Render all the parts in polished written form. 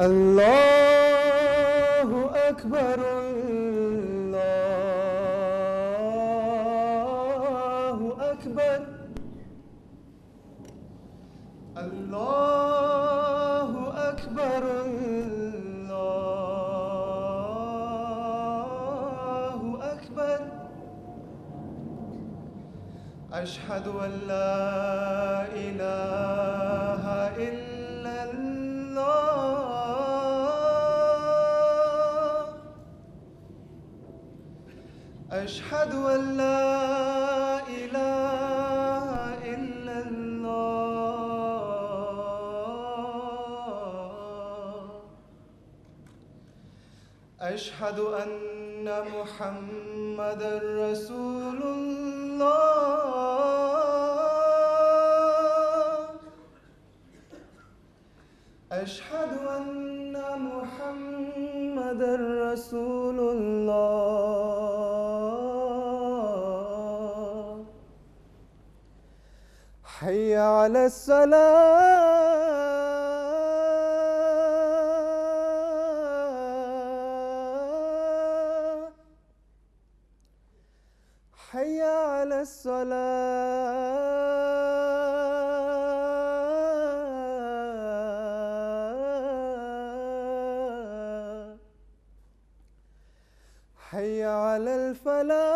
اللہ اکبر اللہ اکبر اللہ اکبر اللہ اکبر اشہد ان لا الہ الا اللہ اشہد ان لا الہ الا اللہ اشہد ان محمد رسول اللہ اشہد ان محمد رسول اللہ حی علی الصلاة حی علی الصلاة حی علی الفلاح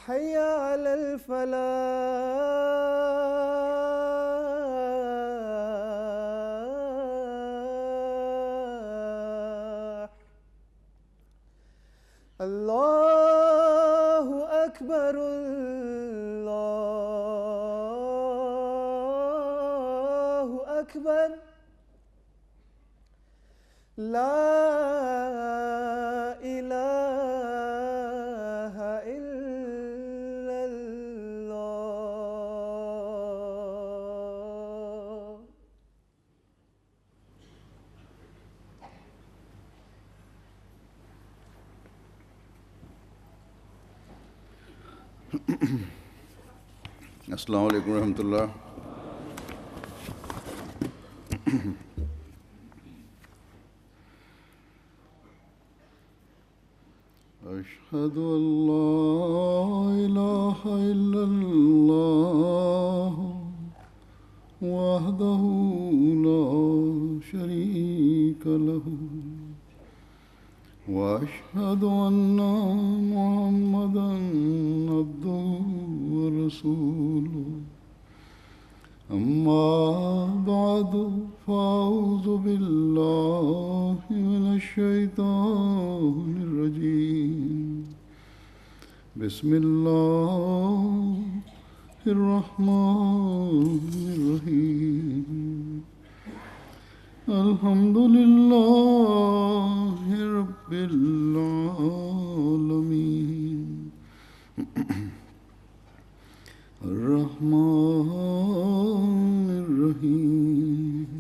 حی علی الفلاح اللہ اکبر اللہ اکبر لا الہ الا اللہ السلام علیکم ورحمۃ اللہ. اشہد ان لا الہ الا اللہ وحدہ لا شریک لہ واشہد ان محمدا عبدہ ورسولہ اما بعد فاعوذ باللہ من الشیطان الرجیم بسم اللہ الرحمن الرحیم الحمد للہ رب العالمین الرحمن الرحیم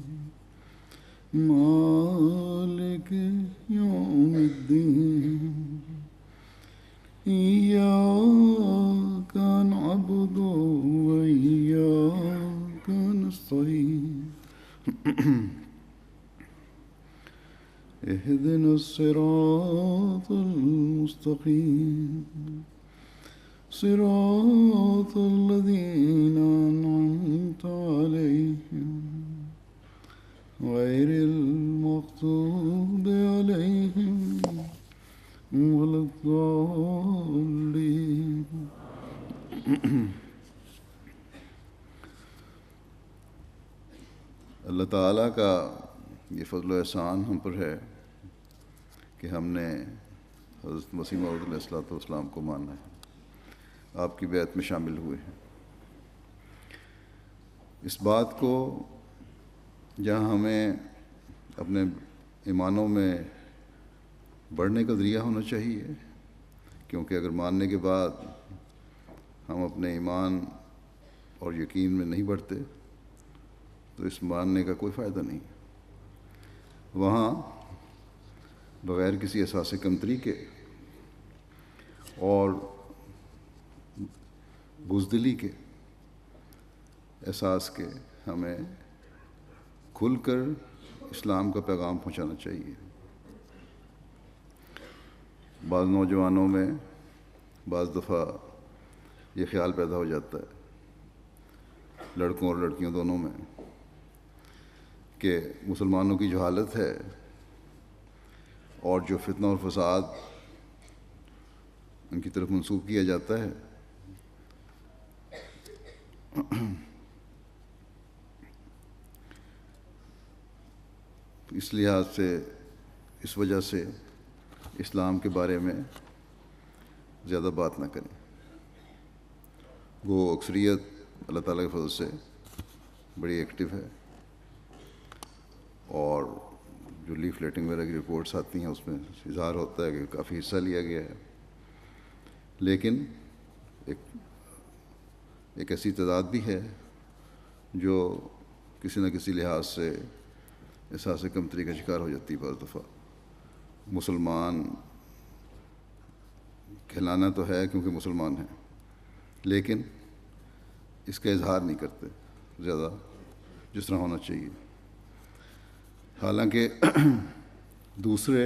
مالک یوم الدین ایاک نعبد وایاک نستعین اهدنا الصراط المستقيم صراط الذين أنعمت عليهم غير المغضوب عليهم ولا الضالين. اللہ تعالیٰ کا یہ فضل و احسان ہم پر ہے کہ ہم نے حضرت مسیح موعود علیہ الصلوۃ والسلام کو مانا ہے، آپ کی بیعت میں شامل ہوئے ہیں. اس بات کو جہاں ہمیں اپنے ایمانوں میں بڑھنے کا ذریعہ ہونا چاہیے، کیونکہ اگر ماننے کے بعد ہم اپنے ایمان اور یقین میں نہیں بڑھتے تو اس ماننے کا کوئی فائدہ نہیں. وہاں بغیر کسی اساس کمتری کے اور بزدلی کے، احساس کے ہمیں کھل کر اسلام کا پیغام پہنچانا چاہیے۔ بعض نوجوانوں میں بعض دفعہ یہ خیال پیدا ہو جاتا ہے، لڑکوں اور لڑکیوں دونوں میں، کہ مسلمانوں کی جو حالت ہے اور جو فتنہ اور فساد ان کی طرف منسوب کیا جاتا ہے، اس لحاظ سے، اس وجہ سے اسلام کے بارے میں زیادہ بات نہ کریں۔ وہ اکثریت اللہ تعالیٰ کے فضل سے بڑی ایکٹیو ہے، اور جو لیفلیٹنگ وغیرہ کی رپورٹس آتی ہیں اس میں اظہار ہوتا ہے کہ کافی حصہ لیا گیا ہے، لیکن ایک ایسی تعداد بھی ہے جو کسی نہ کسی لحاظ سے احساس کمتری کا شکار ہو جاتی ہے۔ بعض دفعہ مسلمان کہلانا تو ہے کیونکہ مسلمان ہیں، لیکن اس کا اظہار نہیں کرتے زیادہ جس طرح ہونا چاہیے، حالانکہ دوسرے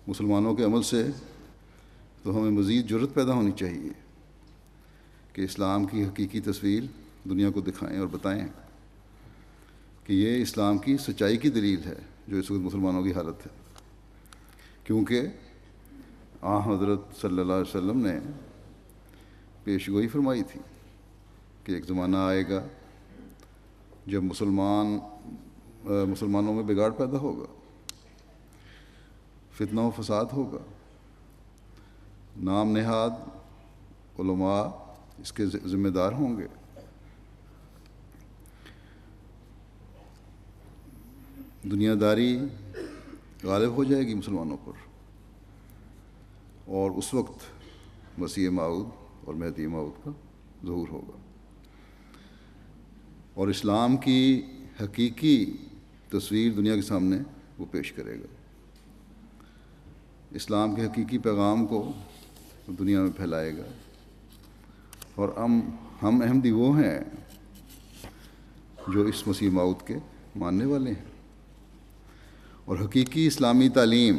مسلمانوں کے عمل سے تو ہمیں مزید جرأت پیدا ہونی چاہیے کہ اسلام کی حقیقی تصویر دنیا کو دکھائیں اور بتائیں کہ یہ اسلام کی سچائی کی دلیل ہے جو اس وقت مسلمانوں کی حالت ہے، کیونکہ حضرت صلی اللہ علیہ وسلم نے پیش گوئی فرمائی تھی کہ ایک زمانہ آئے گا جب مسلمانوں میں بگاڑ پیدا ہوگا، فتنہ و فساد ہوگا، نام نہاد علماء اس کے ذمہ دار ہوں گے، دنیا داری غالب ہو جائے گی مسلمانوں پر، اور اس وقت مسیح موعود اور مہدی موعود کا ظہور ہوگا، اور اسلام کی حقیقی تصویر دنیا کے سامنے وہ پیش کرے گا، اسلام کے حقیقی پیغام کو دنیا میں پھیلائے گا، اور ہم احمدی وہ ہیں جو اس مسیح موعود کے ماننے والے ہیں، اور حقیقی اسلامی تعلیم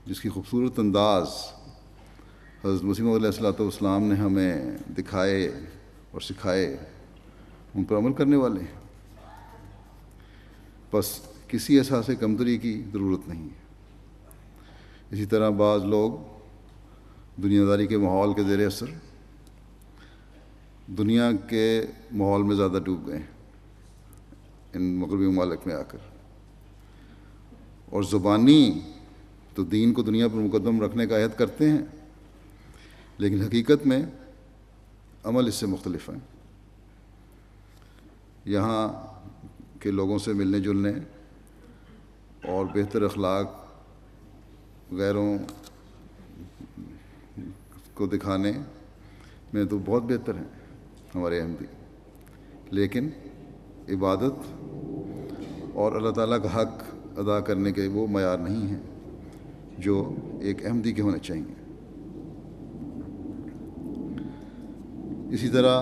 جس کی خوبصورت انداز حضرت مسیح موعود علیہ السلام نے ہمیں دکھائے اور سکھائے، ان پر عمل کرنے والے ہیں، بس کسی احساس کمتری کی ضرورت نہیں ہے۔ اسی طرح بعض لوگ دنیا داری کے ماحول کے زیر اثر دنیا کے ماحول میں زیادہ ڈوب گئے ہیں ان مغربی ممالک میں آ کر، اور زبانی تو دین کو دنیا پر مقدم رکھنے کا عہد کرتے ہیں، لیکن حقیقت میں عمل اس سے مختلف ہیں۔ یہاں کے لوگوں سے ملنے جلنے اور بہتر اخلاق غیروں کو دکھانے میں تو بہت بہتر ہیں ہمارے احمدی، لیکن عبادت اور اللہ تعالیٰ کا حق ادا کرنے کے وہ معیار نہیں ہیں جو ایک احمدی کے ہونے چاہیے۔ اسی طرح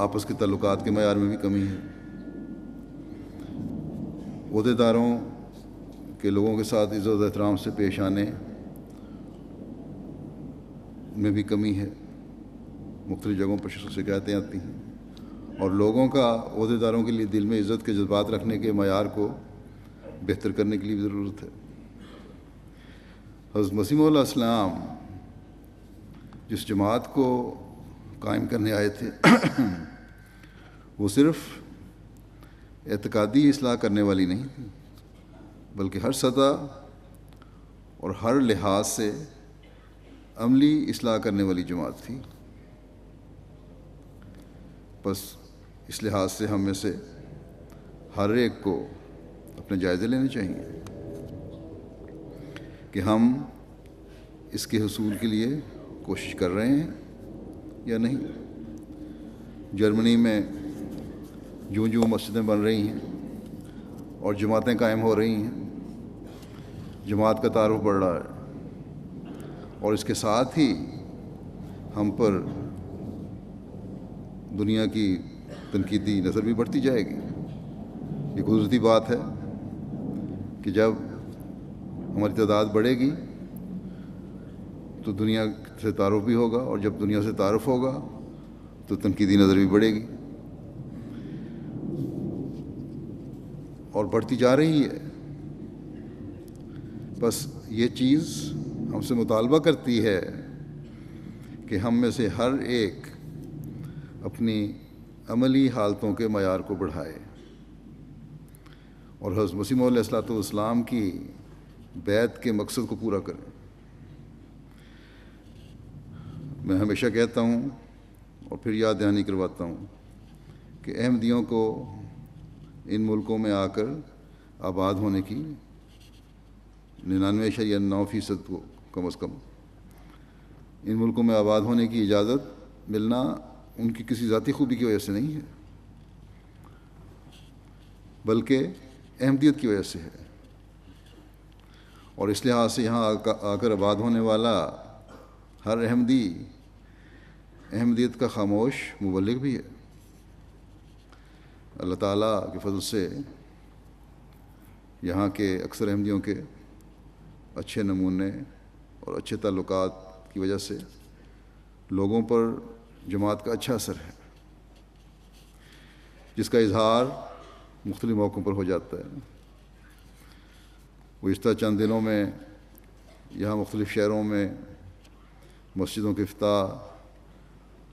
آپس کے تعلقات کے معیار میں بھی کمی ہے، عہدیداروں کے لوگوں کے ساتھ عزت و احترام سے پیش آنے میں بھی کمی ہے، مختلف جگہوں پر شکایتیں آتی ہیں، اور لوگوں کا عہدیداروں کے لیے دل میں عزت کے جذبات رکھنے کے معیار کو بہتر کرنے کے لیے بھی ضرورت ہے۔ حضرت مسیح موعود علیہ السلام جس جماعت کو قائم کرنے آئے تھے وہ صرف اعتقادی اصلاح کرنے والی نہیں تھی، بلکہ ہر سطح اور ہر لحاظ سے عملی اصلاح کرنے والی جماعت تھی۔ بس اس لحاظ سے ہم میں سے ہر ایک کو اپنے جائزے لینے چاہیے کہ ہم اس کے حصول کے لیے کوشش کر رہے ہیں یا نہیں۔ جرمنی میں جو مسجدیں بن رہی ہیں اور جماعتیں قائم ہو رہی ہیں، جماعت کا تعارف بڑھ رہا ہے، اور اس کے ساتھ ہی ہم پر دنیا کی تنقیدی نظر بھی بڑھتی جائے گی۔ یہ قدرتی بات ہے کہ جب ہماری تعداد بڑھے گی تو دنیا سے تعارف بھی ہوگا، اور جب دنیا سے تعارف ہوگا تو تنقیدی نظر بھی بڑھے گی، اور بڑھتی جا رہی ہے۔ بس یہ چیز ہم سے مطالبہ کرتی ہے کہ ہم میں سے ہر ایک اپنی عملی حالتوں کے معیار کو بڑھائے اور حضرت مسیح موعود علیہ السلام کی بیعت کے مقصد کو پورا کریں۔ میں ہمیشہ کہتا ہوں اور پھر یاد دہانی کرواتا ہوں کہ احمدیوں کو ان ملکوں میں آ کر آباد ہونے کی 99.9% کو کم از کم ان ملکوں میں آباد ہونے کی اجازت ملنا ان کی کسی ذاتی خوبی کی وجہ سے نہیں ہے، بلکہ احمدیت کی وجہ سے ہے۔ اور اس لحاظ سے یہاں آ کر آباد ہونے والا ہر احمدی احمدیت کا خاموش مبلغ بھی ہے۔ اللہ تعالیٰ کے فضل سے یہاں کے اکثر احمدیوں کے اچھے نمونے اور اچھے تعلقات کی وجہ سے لوگوں پر جماعت کا اچھا اثر ہے، جس کا اظہار مختلف موقعوں پر ہو جاتا ہے۔ گزشتہ چند دنوں میں یہاں مختلف شہروں میں مسجدوں کے افتتاح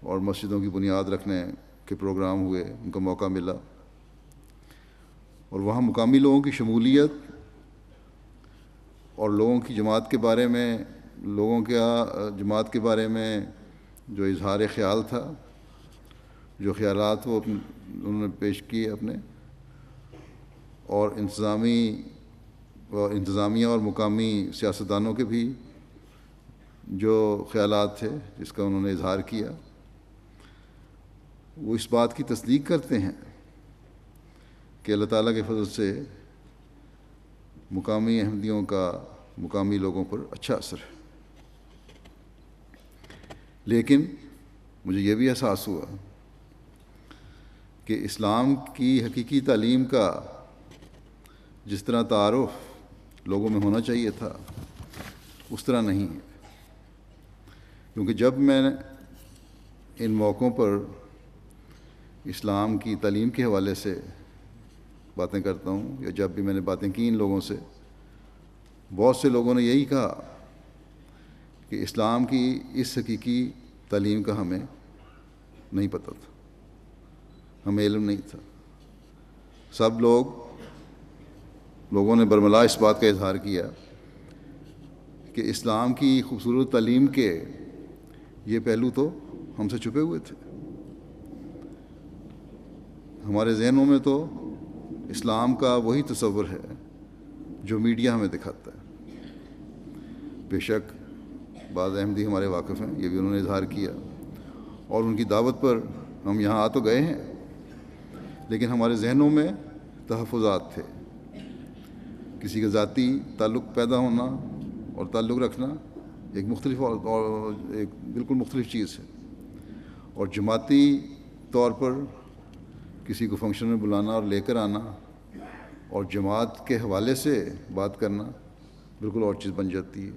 اور مسجدوں کی بنیاد رکھنے کے پروگرام ہوئے، ان کا موقع ملا، اور وہاں مقامی لوگوں کی شمولیت اور لوگوں کی جماعت کے بارے میں جماعت کے بارے میں جو اظہار خیال تھا، جو خیالات وہ انہوں نے پیش کیے اپنے، اور انتظامیہ اور مقامی سیاستدانوں کے بھی جو خیالات تھے جس کا انہوں نے اظہار کیا، وہ اس بات کی تصدیق کرتے ہیں کہ اللہ تعالیٰ کے فضل سے مقامی احمدیوں کا مقامی لوگوں پر اچھا اثر ہے۔ لیکن مجھے یہ بھی احساس ہوا کہ اسلام کی حقیقی تعلیم کا جس طرح تعارف لوگوں میں ہونا چاہیے تھا اس طرح نہیں ہے، کیونکہ جب میں ان موقعوں پر اسلام کی تعلیم کے حوالے سے باتیں کرتا ہوں، یا جب بھی میں نے باتیں کی ان لوگوں سے، بہت سے لوگوں نے یہی کہا کہ اسلام کی اس حقیقی تعلیم کا ہمیں نہیں پتہ تھا، ہمیں علم نہیں تھا۔ سب لوگوں نے برملا اس بات کا اظہار کیا کہ اسلام کی خوبصورت تعلیم کے یہ پہلو تو ہم سے چھپے ہوئے تھے۔ ہمارے ذہنوں میں تو اسلام کا وہی تصور ہے جو میڈیا ہمیں دکھاتا ہے۔ بے شک بعض احمدی ہمارے واقف ہیں، یہ بھی انہوں نے اظہار کیا، اور ان کی دعوت پر ہم یہاں آ تو گئے ہیں، لیکن ہمارے ذہنوں میں تحفظات تھے۔ کسی کا ذاتی تعلق پیدا ہونا اور تعلق رکھنا ایک بالکل مختلف چیز ہے، اور جماعتی طور پر کسی کو فنکشن میں بلانا اور لے کر آنا اور جماعت کے حوالے سے بات کرنا بالکل اور چیز بن جاتی ہے۔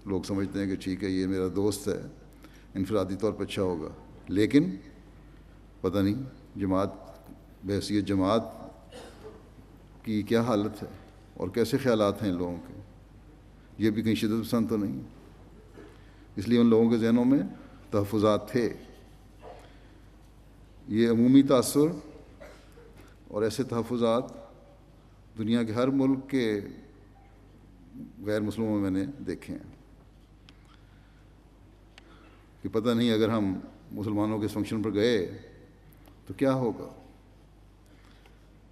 لوگ سمجھتے ہیں کہ ٹھیک ہے یہ میرا دوست ہے، انفرادی طور پر اچھا ہوگا، لیکن پتہ نہیں جماعت بحیثیت جماعت کی کیا حالت ہے اور کیسے خیالات ہیں ان لوگوں کے۔ یہ بھی کہیں شدت پسند تو نہیں، اس لیے ان لوگوں کے ذہنوں میں تحفظات تھے۔ یہ عمومی تاثر اور ایسے تحفظات دنیا کے ہر ملک کے غیر مسلموں میں نے دیکھے ہیں کہ پتہ نہیں اگر ہم مسلمانوں کے فنکشن پر گئے تو کیا ہوگا،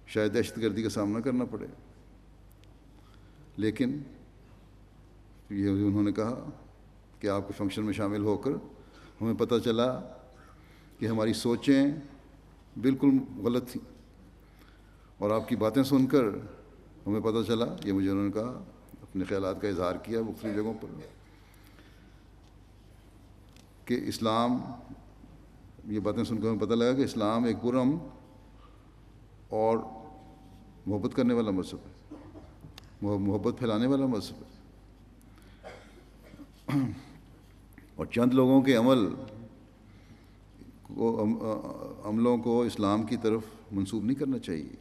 شاید دہشت گردی کا سامنا کرنا پڑے۔ لیکن یہ انہوں نے کہا کہ آپ کے فنکشن میں شامل ہو کر ہمیں پتہ چلا کہ ہماری سوچیں بالکل غلط تھیں، اور آپ کی باتیں سن کر ہمیں پتہ چلا، یہ مجھے انہوں نے کہا، اپنے خیالات کا اظہار کیا مختلف جگہوں پر، کہ اسلام یہ باتیں سن کر ہمیں پتہ لگا کہ اسلام ایک پرامن اور محبت کرنے والا مذہب ہے، محبت پھیلانے والا مذہب ہے، اور چند لوگوں کے عملوں کو اسلام کی طرف منسوب نہیں کرنا چاہیے۔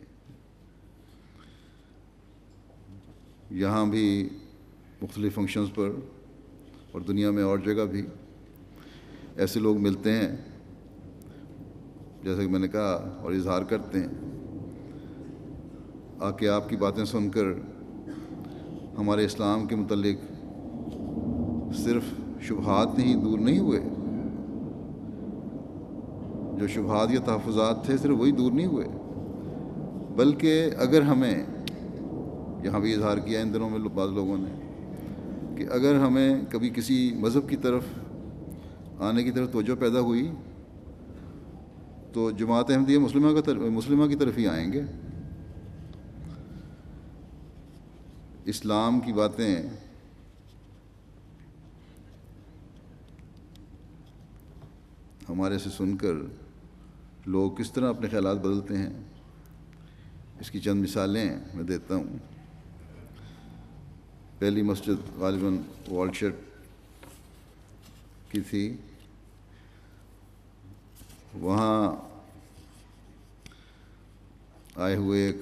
یہاں بھی مختلف فنکشنز پر اور دنیا میں اور جگہ بھی ایسے لوگ ملتے ہیں، جیسا کہ میں نے کہا، اور اظہار کرتے ہیں آ کے آپ کی باتیں سن کر ہمارے اسلام کے متعلق صرف شبہات دور نہیں ہوئے، جو شبہات یا تحفظات تھے صرف وہی دور نہیں ہوئے، بلکہ اگر ہمیں، یہاں بھی اظہار کیا ان دنوں میں بعض لوگوں نے، کہ اگر ہمیں کبھی کسی مذہب کی طرف آنے کی طرف توجہ پیدا ہوئی تو جماعت احمدیہ مسلمہ کی طرف ہی آئیں گے۔ اسلام کی باتیں ہمارے سے سن کر لوگ کس طرح اپنے خیالات بدلتے ہیں، اس کی چند مثالیں میں دیتا ہوں۔ پہلی مسجد غالباً والشٹ کی تھی، وہاں آئے ہوئے ایک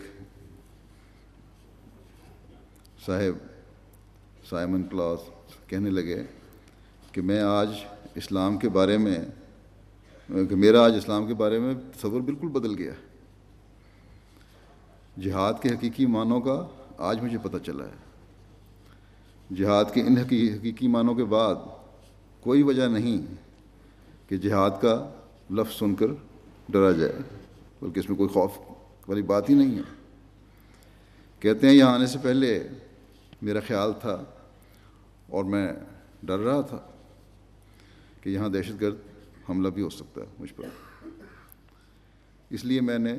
صاحب سائمن کلاس کہنے لگے کہ میرا آج اسلام کے بارے میں تصور بالکل بدل گیا، جہاد کے حقیقی معنوں کا آج مجھے پتہ چلا ہے۔ جہاد کے ان حقیقی معنوں کے بعد کوئی وجہ نہیں کہ جہاد کا لفظ سن کر ڈرا جائے، بلکہ اس میں کوئی خوف والی بات ہی نہیں ہے۔ کہتے ہیں یہاں آنے سے پہلے میرا خیال تھا اور میں ڈر رہا تھا کہ یہاں دہشت گرد حملہ بھی ہو سکتا ہے مجھ پر، اس لیے میں نے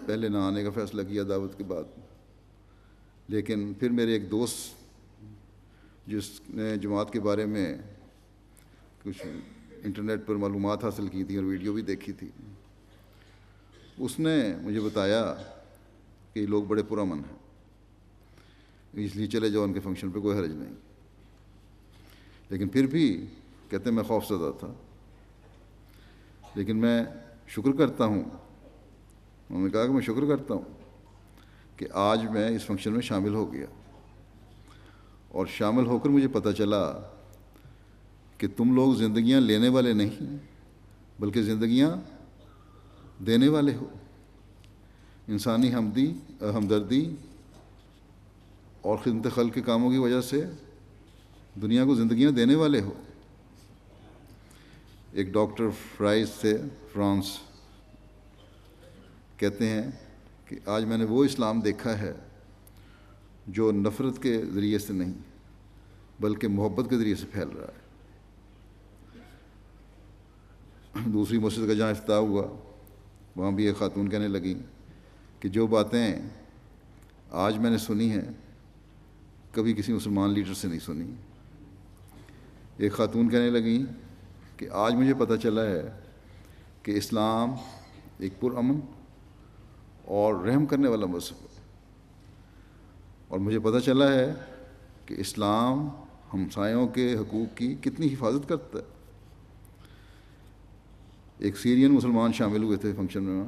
پہلے نہ آنے کا فیصلہ کیا دعوت کے بعد۔ لیکن پھر میرے ایک دوست جس نے جماعت کے بارے میں کچھ انٹرنیٹ پر معلومات حاصل کی تھی اور ویڈیو بھی دیکھی تھی، اس نے مجھے بتایا کہ یہ لوگ بڑے پرامن ہیں، اس لیے چلے جاؤ ان کے فنکشن پہ، کوئی حرج نہیں۔ لیکن پھر بھی کہتے ہیں میں خوف زدہ تھا، لیکن میں شکر کرتا ہوں، انہوں نے کہا کہ میں شکر کرتا ہوں کہ آج میں اس فنکشن میں شامل ہو گیا، اور شامل ہو کر مجھے پتہ چلا کہ تم لوگ زندگیاں لینے والے نہیں بلکہ زندگیاں دینے والے ہو، انسانی ہمدردی اور خدمت خلق کے کاموں کی وجہ سے دنیا کو زندگیاں دینے والے ہو۔ ایک ڈاکٹر فرائز سے فرانس کہتے ہیں کہ آج میں نے وہ اسلام دیکھا ہے جو نفرت کے ذریعے سے نہیں بلکہ محبت کے ذریعے سے پھیل رہا ہے۔ دوسری مسجد کا جہاں افتتاح ہوا وہاں بھی ایک خاتون کہنے لگیں کہ جو باتیں آج میں نے سنی ہیں کبھی کسی مسلمان لیڈر سے نہیں سنی۔ ایک خاتون کہنے لگیں کہ آج مجھے پتہ چلا ہے کہ اسلام ایک پرامن اور رحم کرنے والا مذہب ہے، اور مجھے پتہ چلا ہے کہ اسلام ہمسایوں کے حقوق کی کتنی حفاظت کرتا ہے۔ ایک سیرین مسلمان شامل ہوئے تھے فنکشن میں،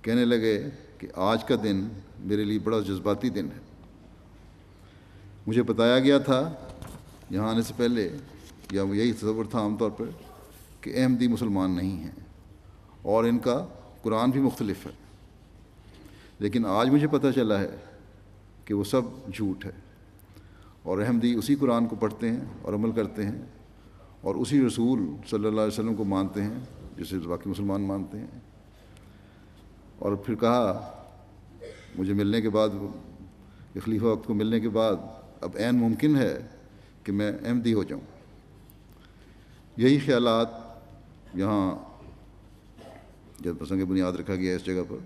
کہنے لگے کہ آج کا دن میرے لیے بڑا جذباتی دن ہے۔ مجھے بتایا گیا تھا یہاں آنے سے پہلے، یا یہی تصور تھا عام طور پر، کہ احمدی مسلمان نہیں ہیں اور ان کا قرآن بھی مختلف ہے، لیکن آج مجھے پتہ چلا ہے کہ وہ سب جھوٹ ہے، اور احمدی اسی قرآن کو پڑھتے ہیں اور عمل کرتے ہیں اور اسی رسول صلی اللہ علیہ وسلم کو مانتے ہیں جسے باقی مسلمان مانتے ہیں۔ اور پھر کہا مجھے ملنے کے بعد، خلیفہ وقت کو ملنے کے بعد، اب عین ممکن ہے کہ میں احمدی ہو جاؤں۔ یہی خیالات یہاں جب پسند بنیاد رکھا گیا اس جگہ پر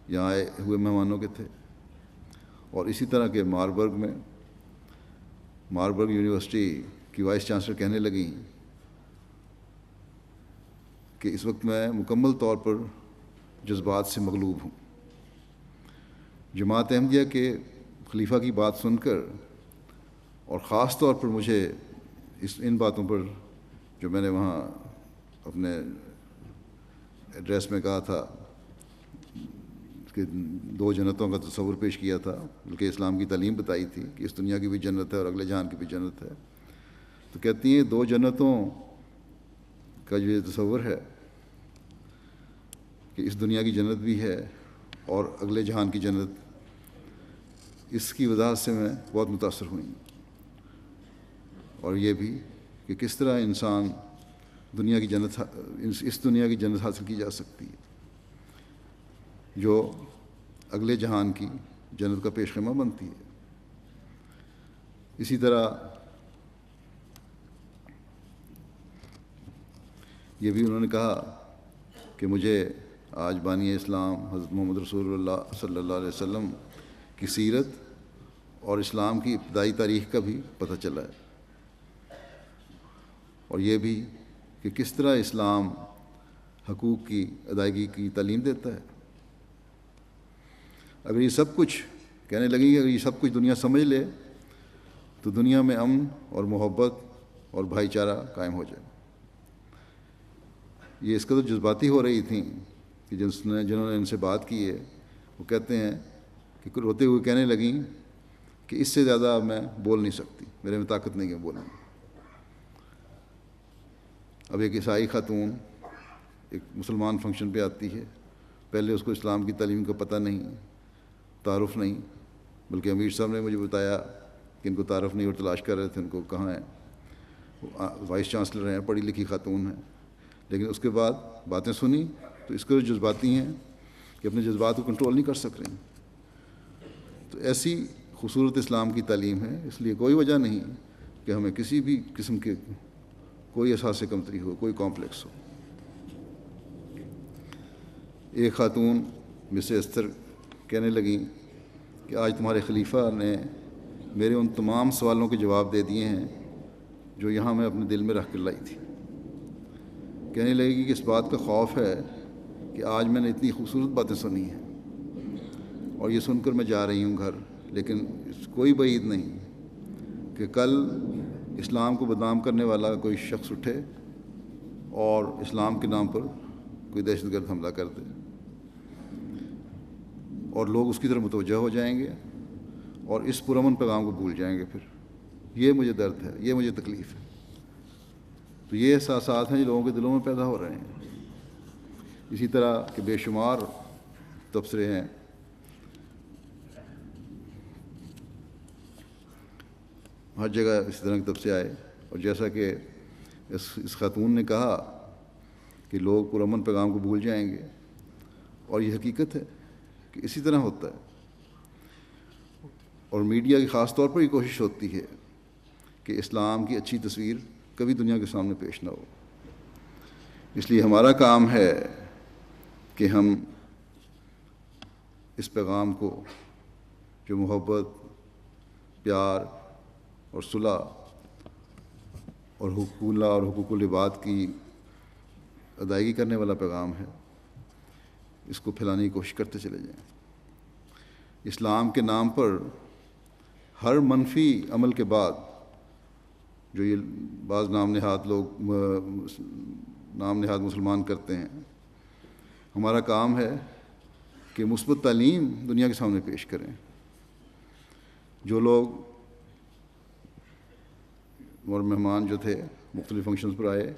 یہاں آئے ہوئے مہمانوں کے تھے، اور اسی طرح کے ماربرگ یونیورسٹی کی وائس چانسلر کہنے لگیں کہ اس وقت میں مکمل طور پر جذبات سے مغلوب ہوں۔ جماعت احمدیہ کے خلیفہ کی بات سن کر اور خاص طور پر مجھے ان باتوں پر جو میں نے وہاں اپنے ایڈریس میں کہا تھا کہ 2 جنتوں کا تصور پیش کیا تھا، بلکہ اسلام کی تعلیم بتائی تھی کہ اس دنیا کی بھی جنت ہے اور اگلے جہان کی بھی جنت ہے، تو کہتی ہیں 2 جنتوں کا جو یہ تصور ہے کہ اس دنیا کی جنت بھی ہے اور اگلے جہان کی جنت، اس کی وضاحت سے میں بہت متاثر ہوئی، اور یہ بھی کہ کس طرح انسان دنیا کی جنت، اس دنیا کی جنت حاصل کی جا سکتی ہے جو اگلے جہان کی جنت کا پیش خیمہ بنتی ہے۔ اسی طرح یہ بھی انہوں نے کہا کہ مجھے آج بانی اسلام حضرت محمد رسول اللہ صلی اللہ علیہ وسلم کی سیرت اور اسلام کی ابتدائی تاریخ کا بھی پتہ چلا ہے، اور یہ بھی کہ کس طرح اسلام حقوق کی ادائیگی کی تعلیم دیتا ہے۔ اگر یہ سب کچھ کہنے لگیں کہ اگر یہ سب کچھ دنیا سمجھ لے تو دنیا میں امن اور محبت اور بھائی چارہ قائم ہو جائے۔ یہ اس قدر جذباتی ہو رہی تھیں کہ جنہوں نے ان سے بات کی ہے وہ کہتے ہیں کہ روتے ہوئے کہنے لگیں کہ اس سے زیادہ میں بول نہیں سکتی، میرے میں طاقت نہیں ہے بولنے میں۔ اب ایک عیسائی خاتون ایک مسلمان فنکشن پہ آتی ہے، پہلے اس کو اسلام کی تعلیم کا پتہ نہیں، تعارف نہیں، بلکہ امیر صاحب نے مجھے بتایا کہ ان کو تعارف نہیں اور تلاش کر رہے تھے ان کو کہاں ہیں، وائس چانسلر ہیں، پڑھی لکھی خاتون ہیں، لیکن اس کے بعد باتیں سنی تو اس قدر جذباتی ہیں کہ اپنے جذبات کو کنٹرول نہیں کر سک رہی۔ تو ایسی خوبصورت اسلام کی تعلیم ہے، اس لیے کوئی وجہ نہیں کہ ہمیں کسی بھی قسم کے کوئی احساس کمتری ہو، کوئی کمپلیکس ہو۔ ایک خاتون مسز استر کہنے لگیں کہ آج تمہارے خلیفہ نے میرے ان تمام سوالوں کے جواب دے دیے ہیں جو یہاں میں اپنے دل میں رکھ کر لائی تھی۔ کہنے لگے کہ اس بات کا خوف ہے کہ آج میں نے اتنی خوبصورت باتیں سنی ہیں اور یہ سن کر میں جا رہی ہوں گھر، لیکن کوئی بعید نہیں کہ کل اسلام کو بدنام کرنے والا کوئی شخص اٹھے اور اسلام کے نام پر کوئی دہشت گرد حملہ کر دے اور لوگ اس کی طرف متوجہ ہو جائیں گے اور اس پرامن پیغام کو بھول جائیں گے۔ پھر یہ مجھے درد ہے، یہ مجھے تکلیف ہے۔ تو یہ احساسات ہیں جو لوگوں کے دلوں میں پیدا ہو رہے ہیں۔ اسی طرح کہ بے شمار تبصرے ہیں، ہر جگہ اس طرح کے تبصرے آئے، اور جیسا کہ اس خاتون نے کہا کہ لوگ پرامن پیغام کو بھول جائیں گے، اور یہ حقیقت ہے کہ اسی طرح ہوتا ہے، اور میڈیا کی خاص طور پر یہ کوشش ہوتی ہے کہ اسلام کی اچھی تصویر کبھی دنیا کے سامنے پیش نہ ہو۔ اس لیے ہمارا کام ہے کہ ہم اس پیغام کو جو محبت، پیار اور صلح اور حقوق اللہ اور حقوق العباد کی ادائیگی کرنے والا پیغام ہے، اس کو پھیلانے کی کوشش کرتے چلے جائیں۔ اسلام کے نام پر ہر منفی عمل کے بعد جو یہ بعض نام نہاد مسلمان کرتے ہیں، ہمارا کام ہے کہ مثبت تعلیم دنیا کے سامنے پیش کریں۔ جو لوگ اور مہمان جو تھے مختلف فنکشنز پر آئے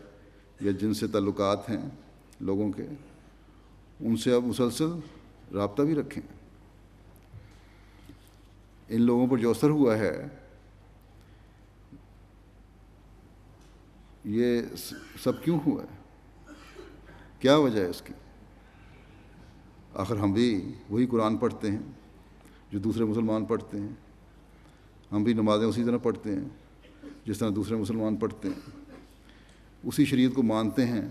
یا جن سے تعلقات ہیں لوگوں کے، ان سے اب مسلسل رابطہ بھی رکھیں۔ ان لوگوں پر جو اثر ہوا ہے یہ سب کیوں ہوا ہے؟ کیا وجہ ہے اس کی؟ آخر ہم بھی وہی قرآن پڑھتے ہیں جو دوسرے مسلمان پڑھتے ہیں، ہم بھی نمازیں اسی طرح پڑھتے ہیں جس طرح دوسرے مسلمان پڑھتے ہیں، اسی شریعت کو مانتے ہیں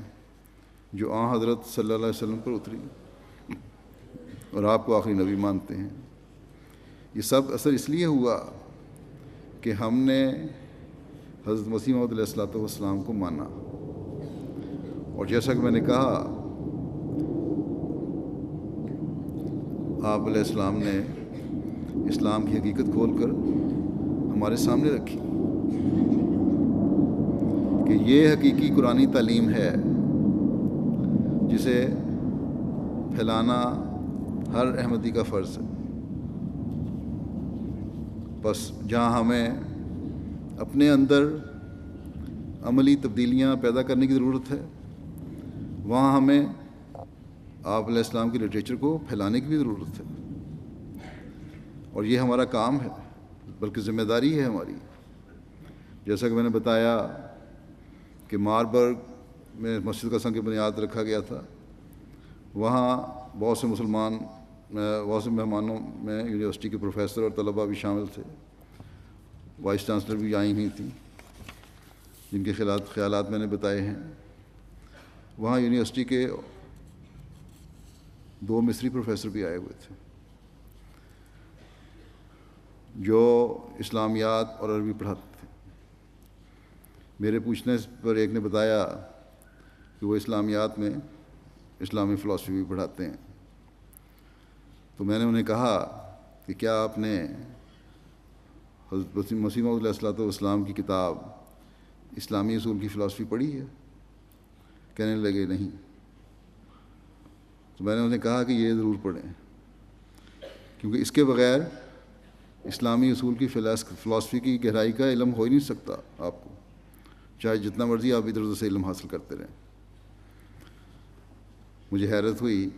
جو حضرت صلی اللہ علیہ وسلم پر اتری، اور آپ کو آخری نبی مانتے ہیں۔ یہ سب اثر اس لیے ہوا کہ ہم نے حضرت مسیح موعود علیہ الصلوۃ والسلام کو مانا، اور جیسا کہ میں نے کہا، آپ علیہ السلام نے اسلام کی حقیقت کھول کر ہمارے سامنے رکھی کہ یہ حقیقی قرآنی تعلیم ہے جسے پھیلانا ہر احمدی کا فرض ہے۔ بس جہاں ہمیں اپنے اندر عملی تبدیلیاں پیدا کرنے کی ضرورت ہے، وہاں ہمیں آپ علیہ السلام کی لٹریچر کو پھیلانے کی بھی ضرورت ہے، اور یہ ہمارا کام ہے، بلکہ ذمہ داری ہے ہماری۔ جیسا کہ میں نے بتایا کہ ماربرگ میں مسجد کا سنگ بنیاد رکھا گیا تھا، وہاں بہت سے بہت سے مہمانوں میں یونیورسٹی کے پروفیسر اور طلباء بھی شامل تھے، وائس چانسلر بھی آئی ہوئی تھیں جن کے خیالات میں نے بتائے ہیں۔ وہاں یونیورسٹی کے 2 مصری پروفیسر بھی آئے ہوئے تھے جو اسلامیات اور عربی پڑھاتے تھے۔ میرے پوچھنے پر ایک نے بتایا کہ وہ اسلامیات میں اسلامی فلسفی بھی پڑھاتے ہیں۔ تو میں نے انہیں کہا کہ کیا آپ نے حضرت مسیح موعود علیہ الصلوۃ والسلام کی کتاب اسلامی اصول کی فلسفی پڑھی ہے؟ کہنے لگے نہیں۔ تو میں نے انہیں کہا کہ یہ ضرور پڑھیں، کیونکہ اس کے بغیر اسلامی اصول کی فلسفی کی گہرائی کا علم ہو ہی نہیں سکتا آپ کو، چاہے جتنا مرضی آپ ادھر ادھر سے علم حاصل کرتے رہیں۔ مجھے حیرت ہوئی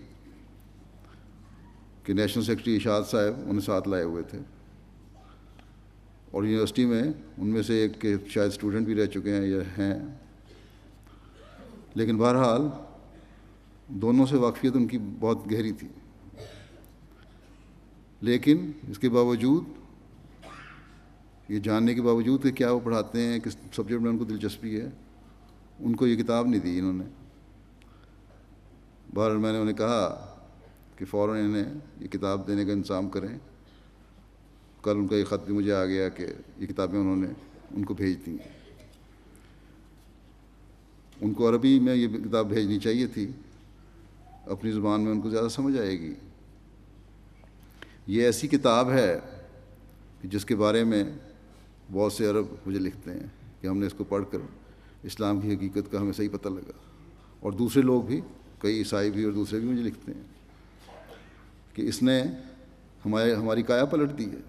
کہ نیشنل سیکرٹری اشاد صاحب انہیں ساتھ لائے ہوئے تھے، اور یونیورسٹی میں ان میں سے ایک کے شاید اسٹوڈنٹ بھی رہ چکے ہیں یا ہیں، لیکن بہرحال دونوں سے واقفیت ان کی بہت گہری تھی۔ لیکن اس کے باوجود، یہ جاننے کے باوجود کہ کیا وہ پڑھاتے ہیں، کس سبجیکٹ میں ان کو دلچسپی ہے، ان کو یہ کتاب نہیں دی انہوں نے۔ بہرحال میں نے انہیں کہا کہ فوراً انہیں یہ کتاب دینے کا انتظام کریں۔ کل ان کا یہ خط بھی مجھے آ گیا کہ یہ کتابیں انہوں نے ان کو بھیج دیں۔ ان کو عربی میں یہ کتاب بھیجنی چاہیے تھی، اپنی زبان میں ان کو زیادہ سمجھ آئے گی۔ یہ ایسی کتاب ہے کہ جس کے بارے میں بہت سے عرب مجھے لکھتے ہیں کہ ہم نے اس کو پڑھ کر اسلام کی حقیقت کا ہمیں صحیح پتہ لگا، اور دوسرے لوگ بھی، کئی عیسائی بھی اور دوسرے بھی مجھے لکھتے ہیں کہ اس نے ہماری کایا پلٹ دی ہے۔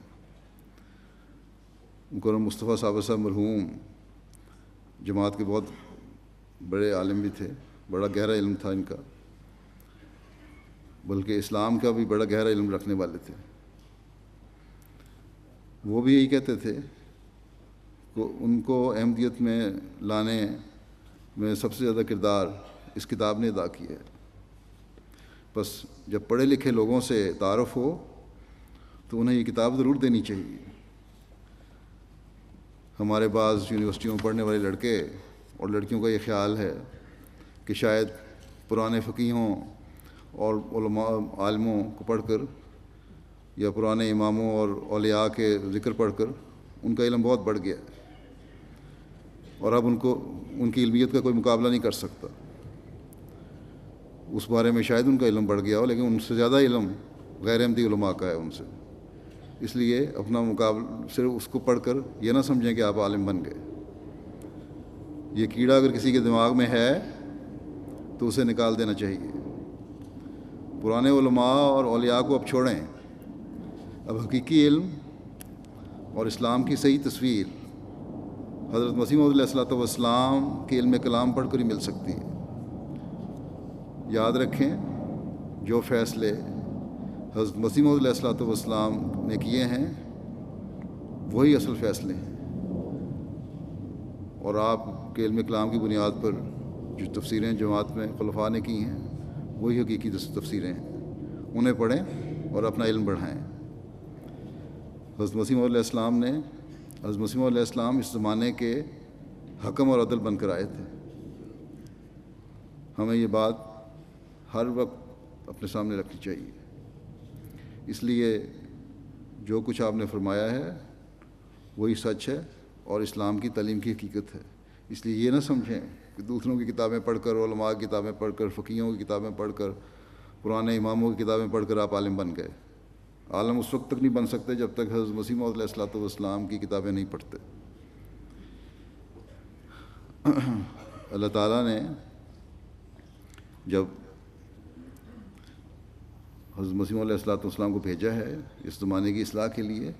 مکرم مصطفیٰ صابر صاحب مرحوم جماعت کے بہت بڑے عالم بھی تھے، بڑا گہرا علم تھا ان کا، بلکہ اسلام کا بھی بڑا گہرا علم رکھنے والے تھے۔ وہ بھی یہی کہتے تھے کہ ان کو احمدیت میں لانے میں سب سے زیادہ کردار اس کتاب نے ادا کیا ہے۔ بس جب پڑھے لکھے لوگوں سے تعارف ہو تو انہیں یہ کتاب ضرور دینی چاہیے۔ ہمارے بعض یونیورسٹیوں میں پڑھنے والے لڑکے اور لڑکیوں کا یہ خیال ہے کہ شاید پرانے فقیہوں اور علماء عالموں کو پڑھ کر یا پرانے اماموں اور اولیاء کے ذکر پڑھ کر ان کا علم بہت بڑھ گیا ہے، اور اب ان کی علمیت کا کوئی مقابلہ نہیں کر سکتا۔ اس بارے میں شاید ان کا علم بڑھ گیا ہو، لیکن ان سے زیادہ علم غیر احمدی علماء کا ہے ان سے۔ اس لیے اپنا مقابلہ صرف اس کو پڑھ کر یہ نہ سمجھیں کہ آپ عالم بن گئے۔ یہ کیڑا اگر کسی کے دماغ میں ہے تو اسے نکال دینا چاہیے۔ پرانے علماء اور اولیاء کو اب چھوڑیں، اب حقیقی علم اور اسلام کی صحیح تصویر حضرت مسیح موعود علیہ الصلوۃ والسلام کے علم کلام پڑھ کر ہی مل سکتی ہے۔ یاد رکھیں، جو فیصلے حضرت مسیح موعود علیہ الصلوۃ والسلام نے کیے ہیں وہی اصل فیصلے ہیں، اور آپ کے علم کلام کی بنیاد پر جو تفسیریں جماعت میں خلفاء نے کی ہیں وہی حقیقی تفسیریں ہیں۔ انہیں پڑھیں اور اپنا علم بڑھائیں۔ حضرت مسیح موعود علیہ السلام علیہ السلام اس زمانے کے حکم اور عدل بن کر آئے تھے۔ ہمیں یہ بات ہر وقت اپنے سامنے رکھنی چاہیے۔ اس لیے جو کچھ آپ نے فرمایا ہے وہی سچ ہے اور اسلام کی تعلیم کی حقیقت ہے۔ اس لیے یہ نہ سمجھیں کہ دوسروں کی کتابیں پڑھ کر، علماء کی کتابیں پڑھ کر، فقیہوں کی کتابیں پڑھ کر، پرانے اماموں کی کتابیں پڑھ کر آپ عالم بن گئے۔ عالم اس وقت تک نہیں بن سکتے جب تک حضرت مسیح موعود علیہ الصلوۃ والسلام کی کتابیں نہیں پڑھتے۔ اللہ تعالیٰ نے جب حضرت مسیح علیہ الصلوۃ والسلام کو بھیجا ہے اس زمانے کی اصلاح کے لیے،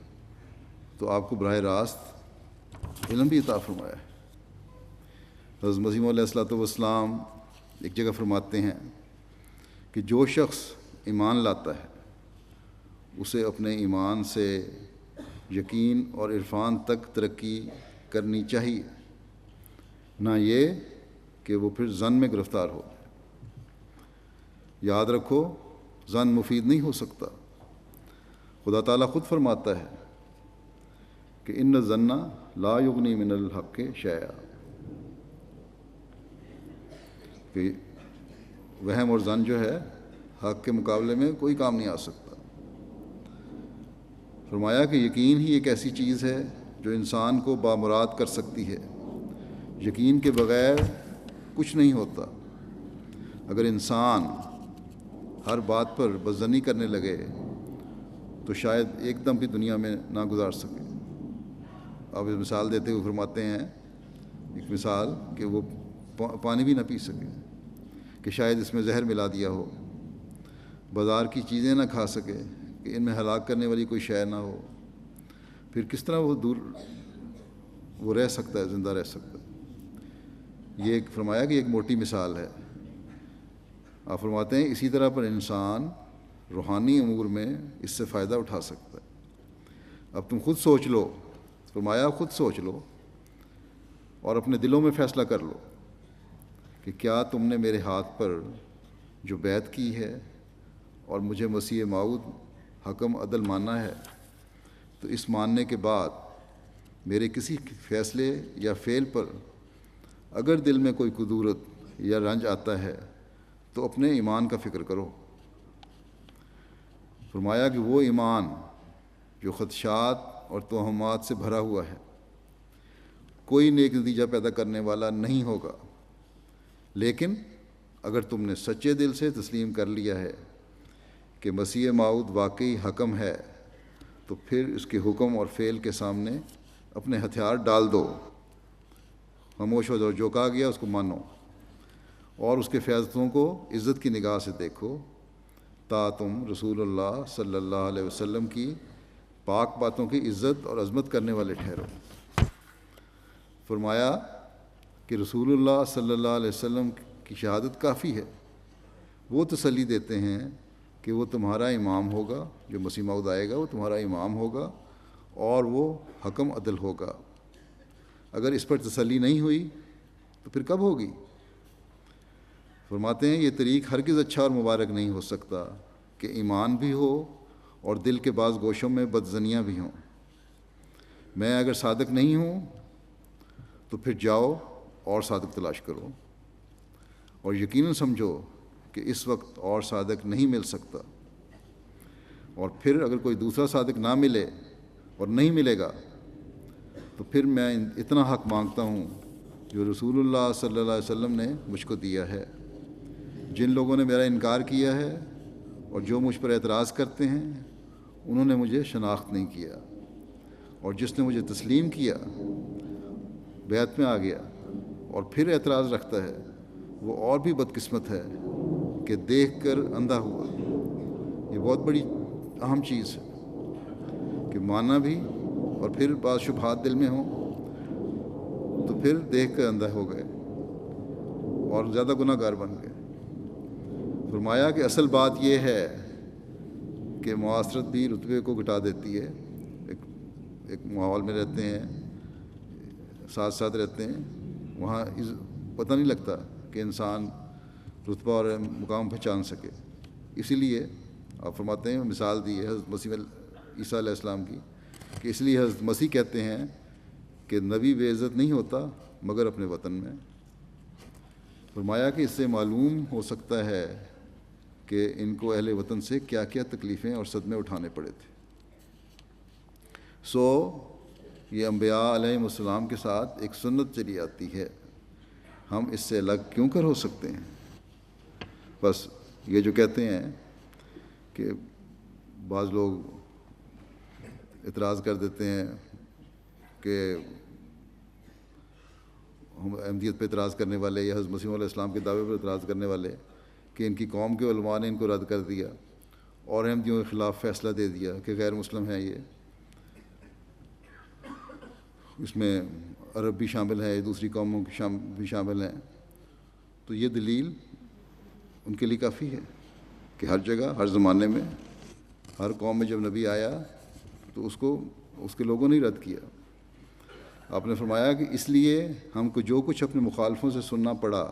تو آپ کو براہ راست علم بھی عطا فرمایا ہے۔ حضرت مسیح علیہ الصلوۃ والسلام ایک جگہ فرماتے ہیں کہ جو شخص ایمان لاتا ہے اسے اپنے ایمان سے یقین اور عرفان تک ترقی کرنی چاہیے، نہ یہ کہ وہ پھر ظن میں گرفتار ہو۔ یاد رکھو، ظن مفید نہیں ہو سکتا۔ خدا تعالیٰ خود فرماتا ہے کہ ان الظن لا یغنی من الحق شیئا، کہ وہم اور ظن جو ہے حق کے مقابلے میں کوئی کام نہیں آ سکتا۔ فرمایا کہ یقین ہی ایک ایسی چیز ہے جو انسان کو بامراد کر سکتی ہے۔ یقین کے بغیر کچھ نہیں ہوتا۔ اگر انسان ہر بات پر بدظنی کرنے لگے تو شاید ایک دم بھی دنیا میں نہ گزار سکے۔ اب اس مثال دیتے ہوئے فرماتے ہیں، ایک مثال کہ وہ پانی بھی نہ پی سکے، کہ شاید اس میں زہر ملا دیا ہو، بازار کی چیزیں نہ کھا سکے کہ ان میں ہلاک کرنے والی کوئی شے نہ ہو، پھر کس طرح وہ رہ سکتا ہے، زندہ رہ سکتا ہے۔ یہ ایک فرمایا کہ ایک موٹی مثال ہے۔ آپ فرماتے ہیں اسی طرح پر انسان روحانی امور میں اس سے فائدہ اٹھا سکتا ہے۔ اب تم خود سوچ لو، فرمایا خود سوچ لو اور اپنے دلوں میں فیصلہ کر لو کہ کیا تم نے میرے ہاتھ پر جو بیعت کی ہے اور مجھے مسیح موعود حکم عدل ماننا ہے، تو اس ماننے کے بعد میرے کسی فیصلے یا فعل پر اگر دل میں کوئی کدورت یا رنج آتا ہے تو اپنے ایمان کا فکر کرو۔ فرمایا کہ وہ ایمان جو خدشات اور توہمات سے بھرا ہوا ہے کوئی نیک نتیجہ پیدا کرنے والا نہیں ہوگا، لیکن اگر تم نے سچے دل سے تسلیم کر لیا ہے کہ مسیح موعود واقعی حکم ہے، تو پھر اس کے حکم اور فعل کے سامنے اپنے ہتھیار ڈال دو، خاموش ہو جاؤ، جو کہا گیا اس کو مانو، اور اس کے فیضوں کو عزت کی نگاہ سے دیکھو، تا تم رسول اللہ صلی اللہ علیہ وسلم کی پاک باتوں کی عزت اور عظمت کرنے والے ٹھہرو۔ فرمایا کہ رسول اللہ صلی اللہ علیہ وسلم کی شہادت کافی ہے۔ وہ تسلی دیتے ہیں کہ وہ تمہارا امام ہوگا، جو مسیح موعود آئے گا وہ تمہارا امام ہوگا اور وہ حکم عدل ہوگا۔ اگر اس پر تسلی نہیں ہوئی تو پھر کب ہوگی؟ فرماتے ہیں یہ طریق ہرگز اچھا اور مبارک نہیں ہو سکتا کہ ایمان بھی ہو اور دل کے بعض گوشوں میں بدظنیاں بھی ہوں۔ میں اگر صادق نہیں ہوں تو پھر جاؤ اور صادق تلاش کرو، اور یقیناً سمجھو کہ اس وقت اور صادق نہیں مل سکتا، اور پھر اگر کوئی دوسرا صادق نہ ملے اور نہیں ملے گا تو پھر میں اتنا حق مانگتا ہوں جو رسول اللہ صلی اللہ علیہ وسلم نے مجھ کو دیا ہے۔ جن لوگوں نے میرا انکار کیا ہے اور جو مجھ پر اعتراض کرتے ہیں انہوں نے مجھے شناخت نہیں کیا، اور جس نے مجھے تسلیم کیا، بیعت میں آ گیا اور پھر اعتراض رکھتا ہے، وہ اور بھی بدقسمت ہے کہ دیکھ کر اندھا ہوا۔ یہ بہت بڑی اہم چیز ہے کہ ماننا بھی اور پھر بعض شبہات دل میں ہوں تو پھر دیکھ کر اندھا ہو گئے اور زیادہ گناہ گار بن گئے۔ فرمایا کہ اصل بات یہ ہے کہ معاصرت بھی رتبے کو گھٹا دیتی ہے۔ ایک ماحول میں رہتے ہیں، ساتھ ساتھ رہتے ہیں، وہاں پتہ نہیں لگتا کہ انسان رتبہ اور مقام پہچان سکے۔ اسی لیے آپ فرماتے ہیں، مثال دی ہے حضرت مسیح عیسیٰ علیہ السلام کی، کہ اس لیے حضرت مسیح کہتے ہیں کہ نبی بے عزت نہیں ہوتا مگر اپنے وطن میں۔ فرمایا کہ اس سے معلوم ہو سکتا ہے کہ ان کو اہل وطن سے کیا کیا تکلیفیں اور صدمے اٹھانے پڑے تھے۔ یہ انبیاء علیہم السلام کے ساتھ ایک سنت چلی آتی ہے ہم اس سے الگ کیوں کر ہو سکتے ہیں؟ بس یہ جو کہتے ہیں کہ بعض لوگ اعتراض کر دیتے ہیں کہ ہم احمدیت پہ اعتراض کرنے والے یا حضرت مسیح علیہ السلام کے دعوے پر اعتراض کرنے والے کہ ان کی قوم کے علماء نے ان کو رد کر دیا اور احمدیوں کے خلاف فیصلہ دے دیا کہ غیر مسلم ہیں، یہ اس میں عرب بھی شامل ہیں، دوسری قوموں کی بھی شامل ہیں، تو یہ دلیل ان کے لیے کافی ہے کہ ہر جگہ ہر زمانے میں ہر قوم میں جب نبی آیا تو اس کے لوگوں نے رد کیا۔ آپ نے فرمایا کہ اس لیے ہم کو جو کچھ اپنے مخالفوں سے سننا پڑا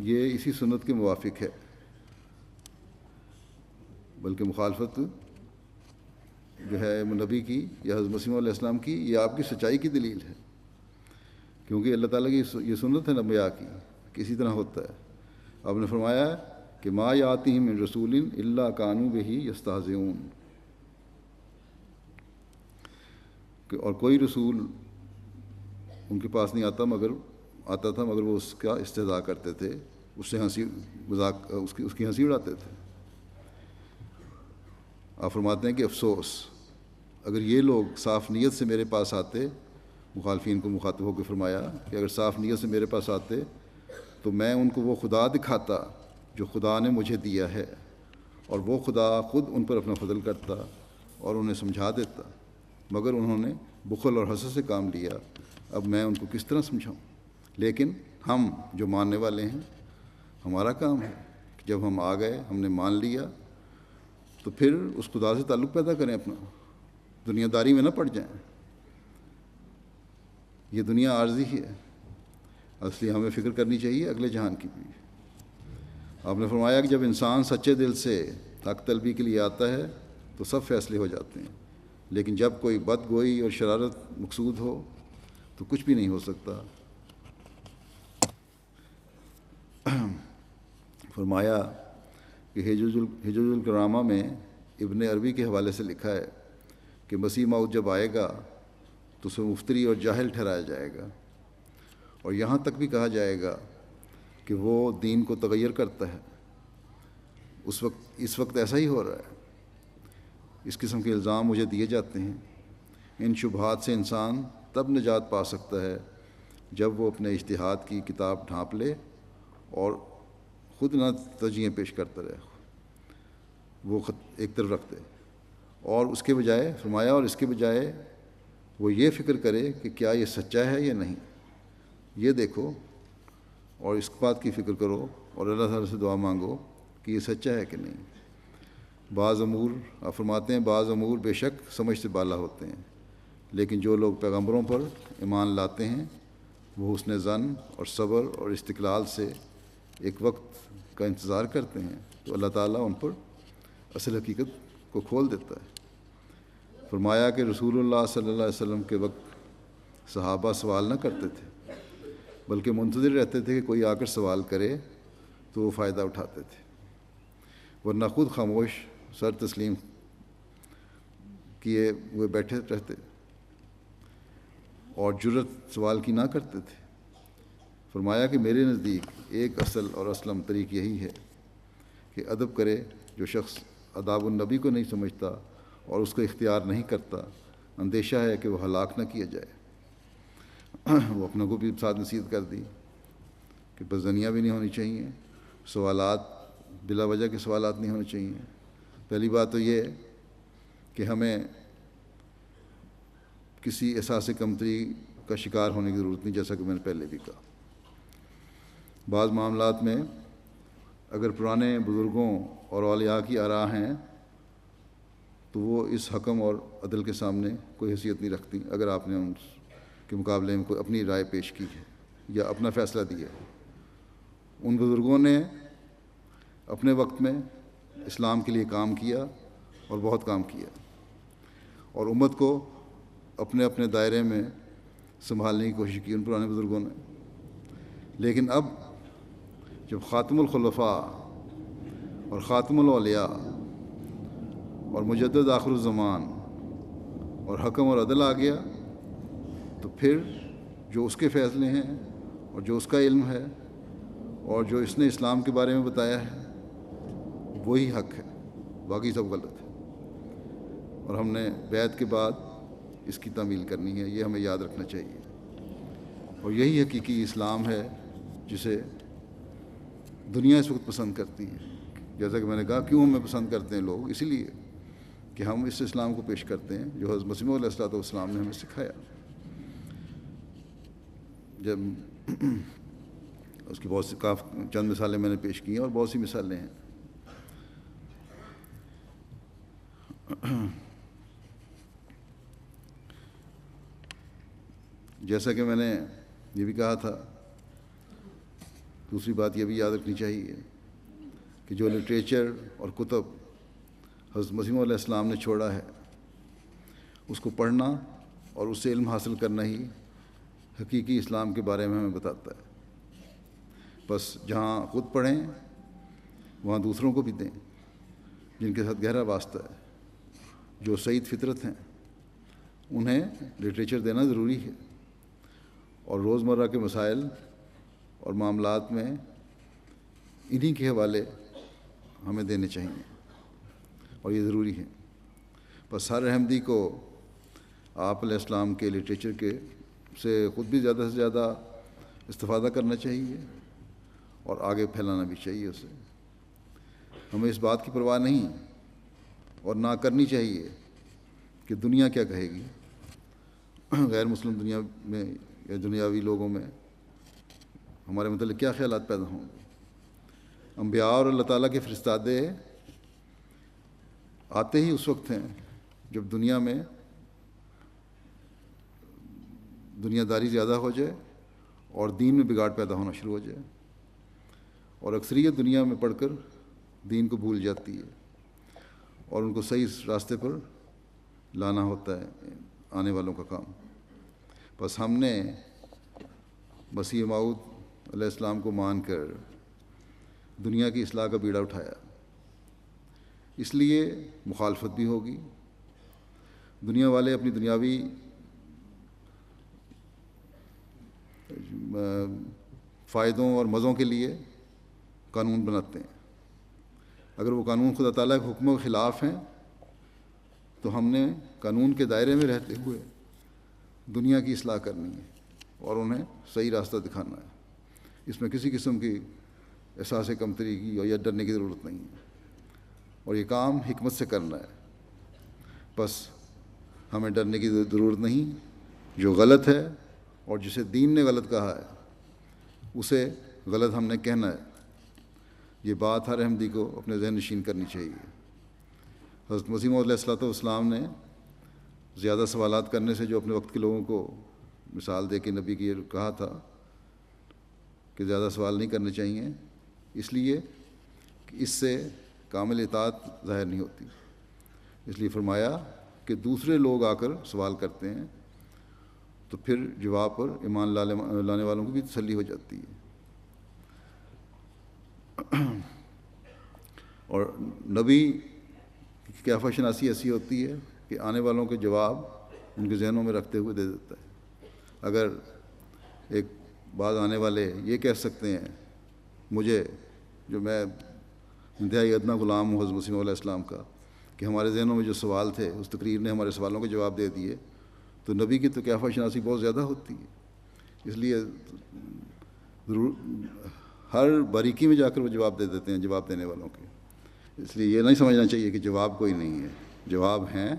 یہ اسی سنت کے موافق ہے، بلکہ مخالفت جو ہے نبی کی یا حضرت مسیح علیہ السلام کی یہ آپ کی سچائی کی دلیل ہے، کیونکہ اللہ تعالیٰ کی یہ سنت ہے انبیاء کی کہ اسی طرح ہوتا ہے۔ آپ نے فرمایا کہ ما یاتیہم من رسول الا کانوا بہ یستہزئون، اور کوئی رسول ان کے پاس نہیں آتا تھا مگر وہ اس کا استہزاء کرتے تھے، اس سے ہنسی مذاق اس کی ہنسی اڑاتے تھے۔ آپ فرماتے ہیں کہ افسوس اگر یہ لوگ صاف نیت سے میرے پاس آتے، مخالفین کو مخاطب ہو کے فرمایا کہ اگر صاف نیت سے میرے پاس آتے تو میں ان کو وہ خدا دکھاتا جو خدا نے مجھے دیا ہے، اور وہ خدا خود ان پر اپنا فضل کرتا اور انہیں سمجھا دیتا، مگر انہوں نے بخل اور حسد سے کام لیا، اب میں ان کو کس طرح سمجھاؤں؟ لیکن ہم جو ماننے والے ہیں ہمارا کام ہے کہ جب ہم آ گئے، ہم نے مان لیا، تو پھر اس خدا سے تعلق پیدا کریں اپنا، دنیا داری میں نہ پڑ جائیں۔ یہ دنیا عارضی ہی ہے، اس لیے ہمیں فکر کرنی چاہیے اگلے جہان کی بھی۔ آپ نے فرمایا کہ جب انسان سچے دل سے حق طلبی کے لیے آتا ہے تو سب فیصلے ہو جاتے ہیں، لیکن جب کوئی بد گوئی اور شرارت مقصود ہو تو کچھ بھی نہیں ہو سکتا۔ فرمایا کہ حجج الکرامہ میں ابن عربی کے حوالے سے لکھا ہے کہ مسیح موعود جب آئے گا تو اسے مفتری اور جاہل ٹھہرایا جائے گا، اور یہاں تک بھی کہا جائے گا کہ وہ دین کو تغیر کرتا ہے۔ اس وقت ایسا ہی ہو رہا ہے، اس قسم کے الزام مجھے دیے جاتے ہیں۔ ان شبہات سے انسان تب نجات پا سکتا ہے جب وہ اپنے اجتہاد کی کتاب ڈھانپ لے اور خود نہ ترجیحیں پیش کرتا رہے، وہ خط ایک طرف رکھ دے، اور اس کے بجائے فرمایا اور اس کے بجائے وہ یہ فکر کرے کہ کیا یہ سچا ہے یا نہیں، یہ دیکھو اور اس بات کی فکر کرو اور اللہ تعالیٰ سے دعا مانگو کہ یہ سچا ہے کہ نہیں۔ بعض امور آپ فرماتے ہیں بعض امور بے شک سمجھ سے بالا ہوتے ہیں، لیکن جو لوگ پیغمبروں پر ایمان لاتے ہیں وہ حسن ظن اور صبر اور استقلال سے ایک وقت کا انتظار کرتے ہیں تو اللہ تعالیٰ ان پر اصل حقیقت کو کھول دیتا ہے۔ فرمایا کہ رسول اللہ صلی اللہ علیہ وسلم کے وقت صحابہ سوال نہ کرتے تھے، بلکہ منتظر رہتے تھے کہ کوئی آ کر سوال کرے تو وہ فائدہ اٹھاتے تھے، ورنہ خود خاموش سر تسلیم کیے ہوئے بیٹھے رہتے اور جرت سوال کی نہ کرتے تھے۔ فرمایا کہ میرے نزدیک ایک اصل اور اسلم طریق یہی ہے کہ ادب کرے جو شخص آداب النبی کو نہیں سمجھتا اور اس کو اختیار نہیں کرتا، اندیشہ ہے کہ وہ ہلاک نہ کیا جائے۔ وہ اپنا کو بھی ساتھ نصیحت کر دی کہ بزدنیاں بھی نہیں ہونی چاہیے، سوالات بلا وجہ کے سوالات نہیں ہونے چاہیے۔ پہلی بات تو یہ کہ ہمیں کسی احساس کمتری کا شکار ہونے کی ضرورت نہیں، جیسا کہ میں نے پہلے بھی کہا۔ بعض معاملات میں اگر پرانے بزرگوں اور اولیاء کی آراء ہیں تو وہ اس حکم اور عدل کے سامنے کوئی حیثیت نہیں رکھتی اگر آپ نے ان کے مقابلے میں کوئی اپنی رائے پیش کی ہے یا اپنا فیصلہ دیا ہے۔ ان بزرگوں نے اپنے وقت میں اسلام کے لیے کام کیا اور بہت کام کیا، اور امت کو اپنے اپنے دائرے میں سنبھالنے کی کوشش کی ان پرانے بزرگوں نے۔ لیکن اب جب خاتم الخلفاء اور خاتم الاولیاء اور مجدد آخر الزمان اور حکم اور عدل آ گیا تو پھر جو اس کے فیصلے ہیں اور جو اس کا علم ہے اور جو اس نے اسلام کے بارے میں بتایا ہے وہی حق ہے، باقی سب غلط ہے، اور ہم نے بیعت کے بعد اس کی تعمیل کرنی ہے، یہ ہمیں یاد رکھنا چاہیے۔ اور یہی حقیقی اسلام ہے جسے دنیا اس وقت پسند کرتی ہے۔ جیسا کہ میں نے کہا، کیوں ہمیں پسند کرتے ہیں لوگ؟ اسی لیے کہ ہم اس اسلام کو پیش کرتے ہیں جو حضرت مسیح علیہ السلام نے ہمیں سکھایا۔ جب اس کی بہت سی چند مثالیں میں نے پیش کی ہیں، اور بہت سی مثالیں ہیں۔ جیسا کہ میں نے یہ بھی کہا تھا، دوسری بات یہ بھی یاد رکھنی چاہیے کہ جو لٹریچر اور کتب حضرت مسیح علیہ السلام نے چھوڑا ہے، اس کو پڑھنا اور اس سے علم حاصل کرنا ہی حقیقی اسلام کے بارے میں ہمیں بتاتا ہے۔ بس جہاں خود پڑھیں وہاں دوسروں کو بھی دیں جن کے ساتھ گہرا واسطہ ہے، جو سعید فطرت ہیں، انہیں لٹریچر دینا ضروری ہے، اور روزمرہ کے مسائل اور معاملات میں انہی کے حوالے ہمیں دینے چاہیے، اور یہ ضروری ہے۔ بس ہر احمدی کو آپ علیہ السلام کے لٹریچر کے سے خود بھی زیادہ سے زیادہ استفادہ کرنا چاہیے اور آگے پھیلانا بھی چاہیے اسے۔ ہمیں اس بات کی پرواہ نہیں اور نہ کرنی چاہیے کہ دنیا کیا کہے گی، غیر مسلم دنیا میں یا دنیاوی لوگوں میں ہمارے متعلق کیا خیالات پیدا ہوں گے۔ انبیاء اور اللہ تعالیٰ کے فرستادے آتے ہی اس وقت ہیں جب دنیا میں دنیا داری زیادہ ہو جائے اور دین میں بگاڑ پیدا ہونا شروع ہو جائے، اور اکثریت دنیا میں پڑھ کر دین کو بھول جاتی ہے اور ان کو صحیح راستے پر لانا ہوتا ہے آنے والوں کا کام۔ بس ہم نے مسیح موعود علیہ السلام کو مان کر دنیا کی اصلاح کا بیڑا اٹھایا، اس لیے مخالفت بھی ہوگی۔ دنیا والے اپنی دنیاوی فائدوں اور مزوں کے لیے قانون بناتے ہیں۔ اگر وہ قانون خدا تعالیٰ کے حکموں کے خلاف ہیں تو ہم نے قانون کے دائرے میں رہتے ہوئے دنیا کی اصلاح کرنی ہے اور انہیں صحیح راستہ دکھانا ہے۔ اس میں کسی قسم کی احساس کمتری کی یا ڈرنے کی ضرورت نہیں ہے، اور یہ کام حکمت سے کرنا ہے۔ بس ہمیں ڈرنے کی ضرورت نہیں۔ جو غلط ہے اور جسے دین نے غلط کہا ہے اسے غلط ہم نے کہنا ہے۔ یہ بات ہر احمدی کو اپنے ذہن نشین کرنی چاہیے۔ حضرت مسیح موعود علیہ السلام نے زیادہ سوالات کرنے سے جو اپنے وقت کے لوگوں کو مثال دے کے نبی کی کہا تھا کہ زیادہ سوال نہیں کرنے چاہیے، اس لیے کہ اس سے کامل اطاعت ظاہر نہیں ہوتی۔ اس لیے فرمایا کہ دوسرے لوگ آ کر سوال کرتے ہیں تو پھر جواب پر ایمان لانے والوں کو بھی تسلی ہو جاتی ہے۔ اور نبی کی کیفیہ شناسی ایسی ہوتی ہے کہ آنے والوں کے جواب ان کے ذہنوں میں رکھتے ہوئے دے دیتا ہے۔ اگر ایک بعض آنے والے یہ کہہ سکتے ہیں مجھے، جو میں انتہائی ادنا غلام ہوں حضرت مسیح علیہ السلام کا، کہ ہمارے ذہنوں میں جو سوال تھے اس تقریر نے ہمارے سوالوں کے جواب دے دیے، تو نبی کی تو کیفیہ شناسی بہت زیادہ ہوتی ہے۔ اس لیے ہر باریکی میں جا کر وہ جواب دے دیتے ہیں جواب دینے والوں کے۔ اس لیے یہ نہیں سمجھنا چاہیے کہ جواب کوئی نہیں ہے، جواب ہیں،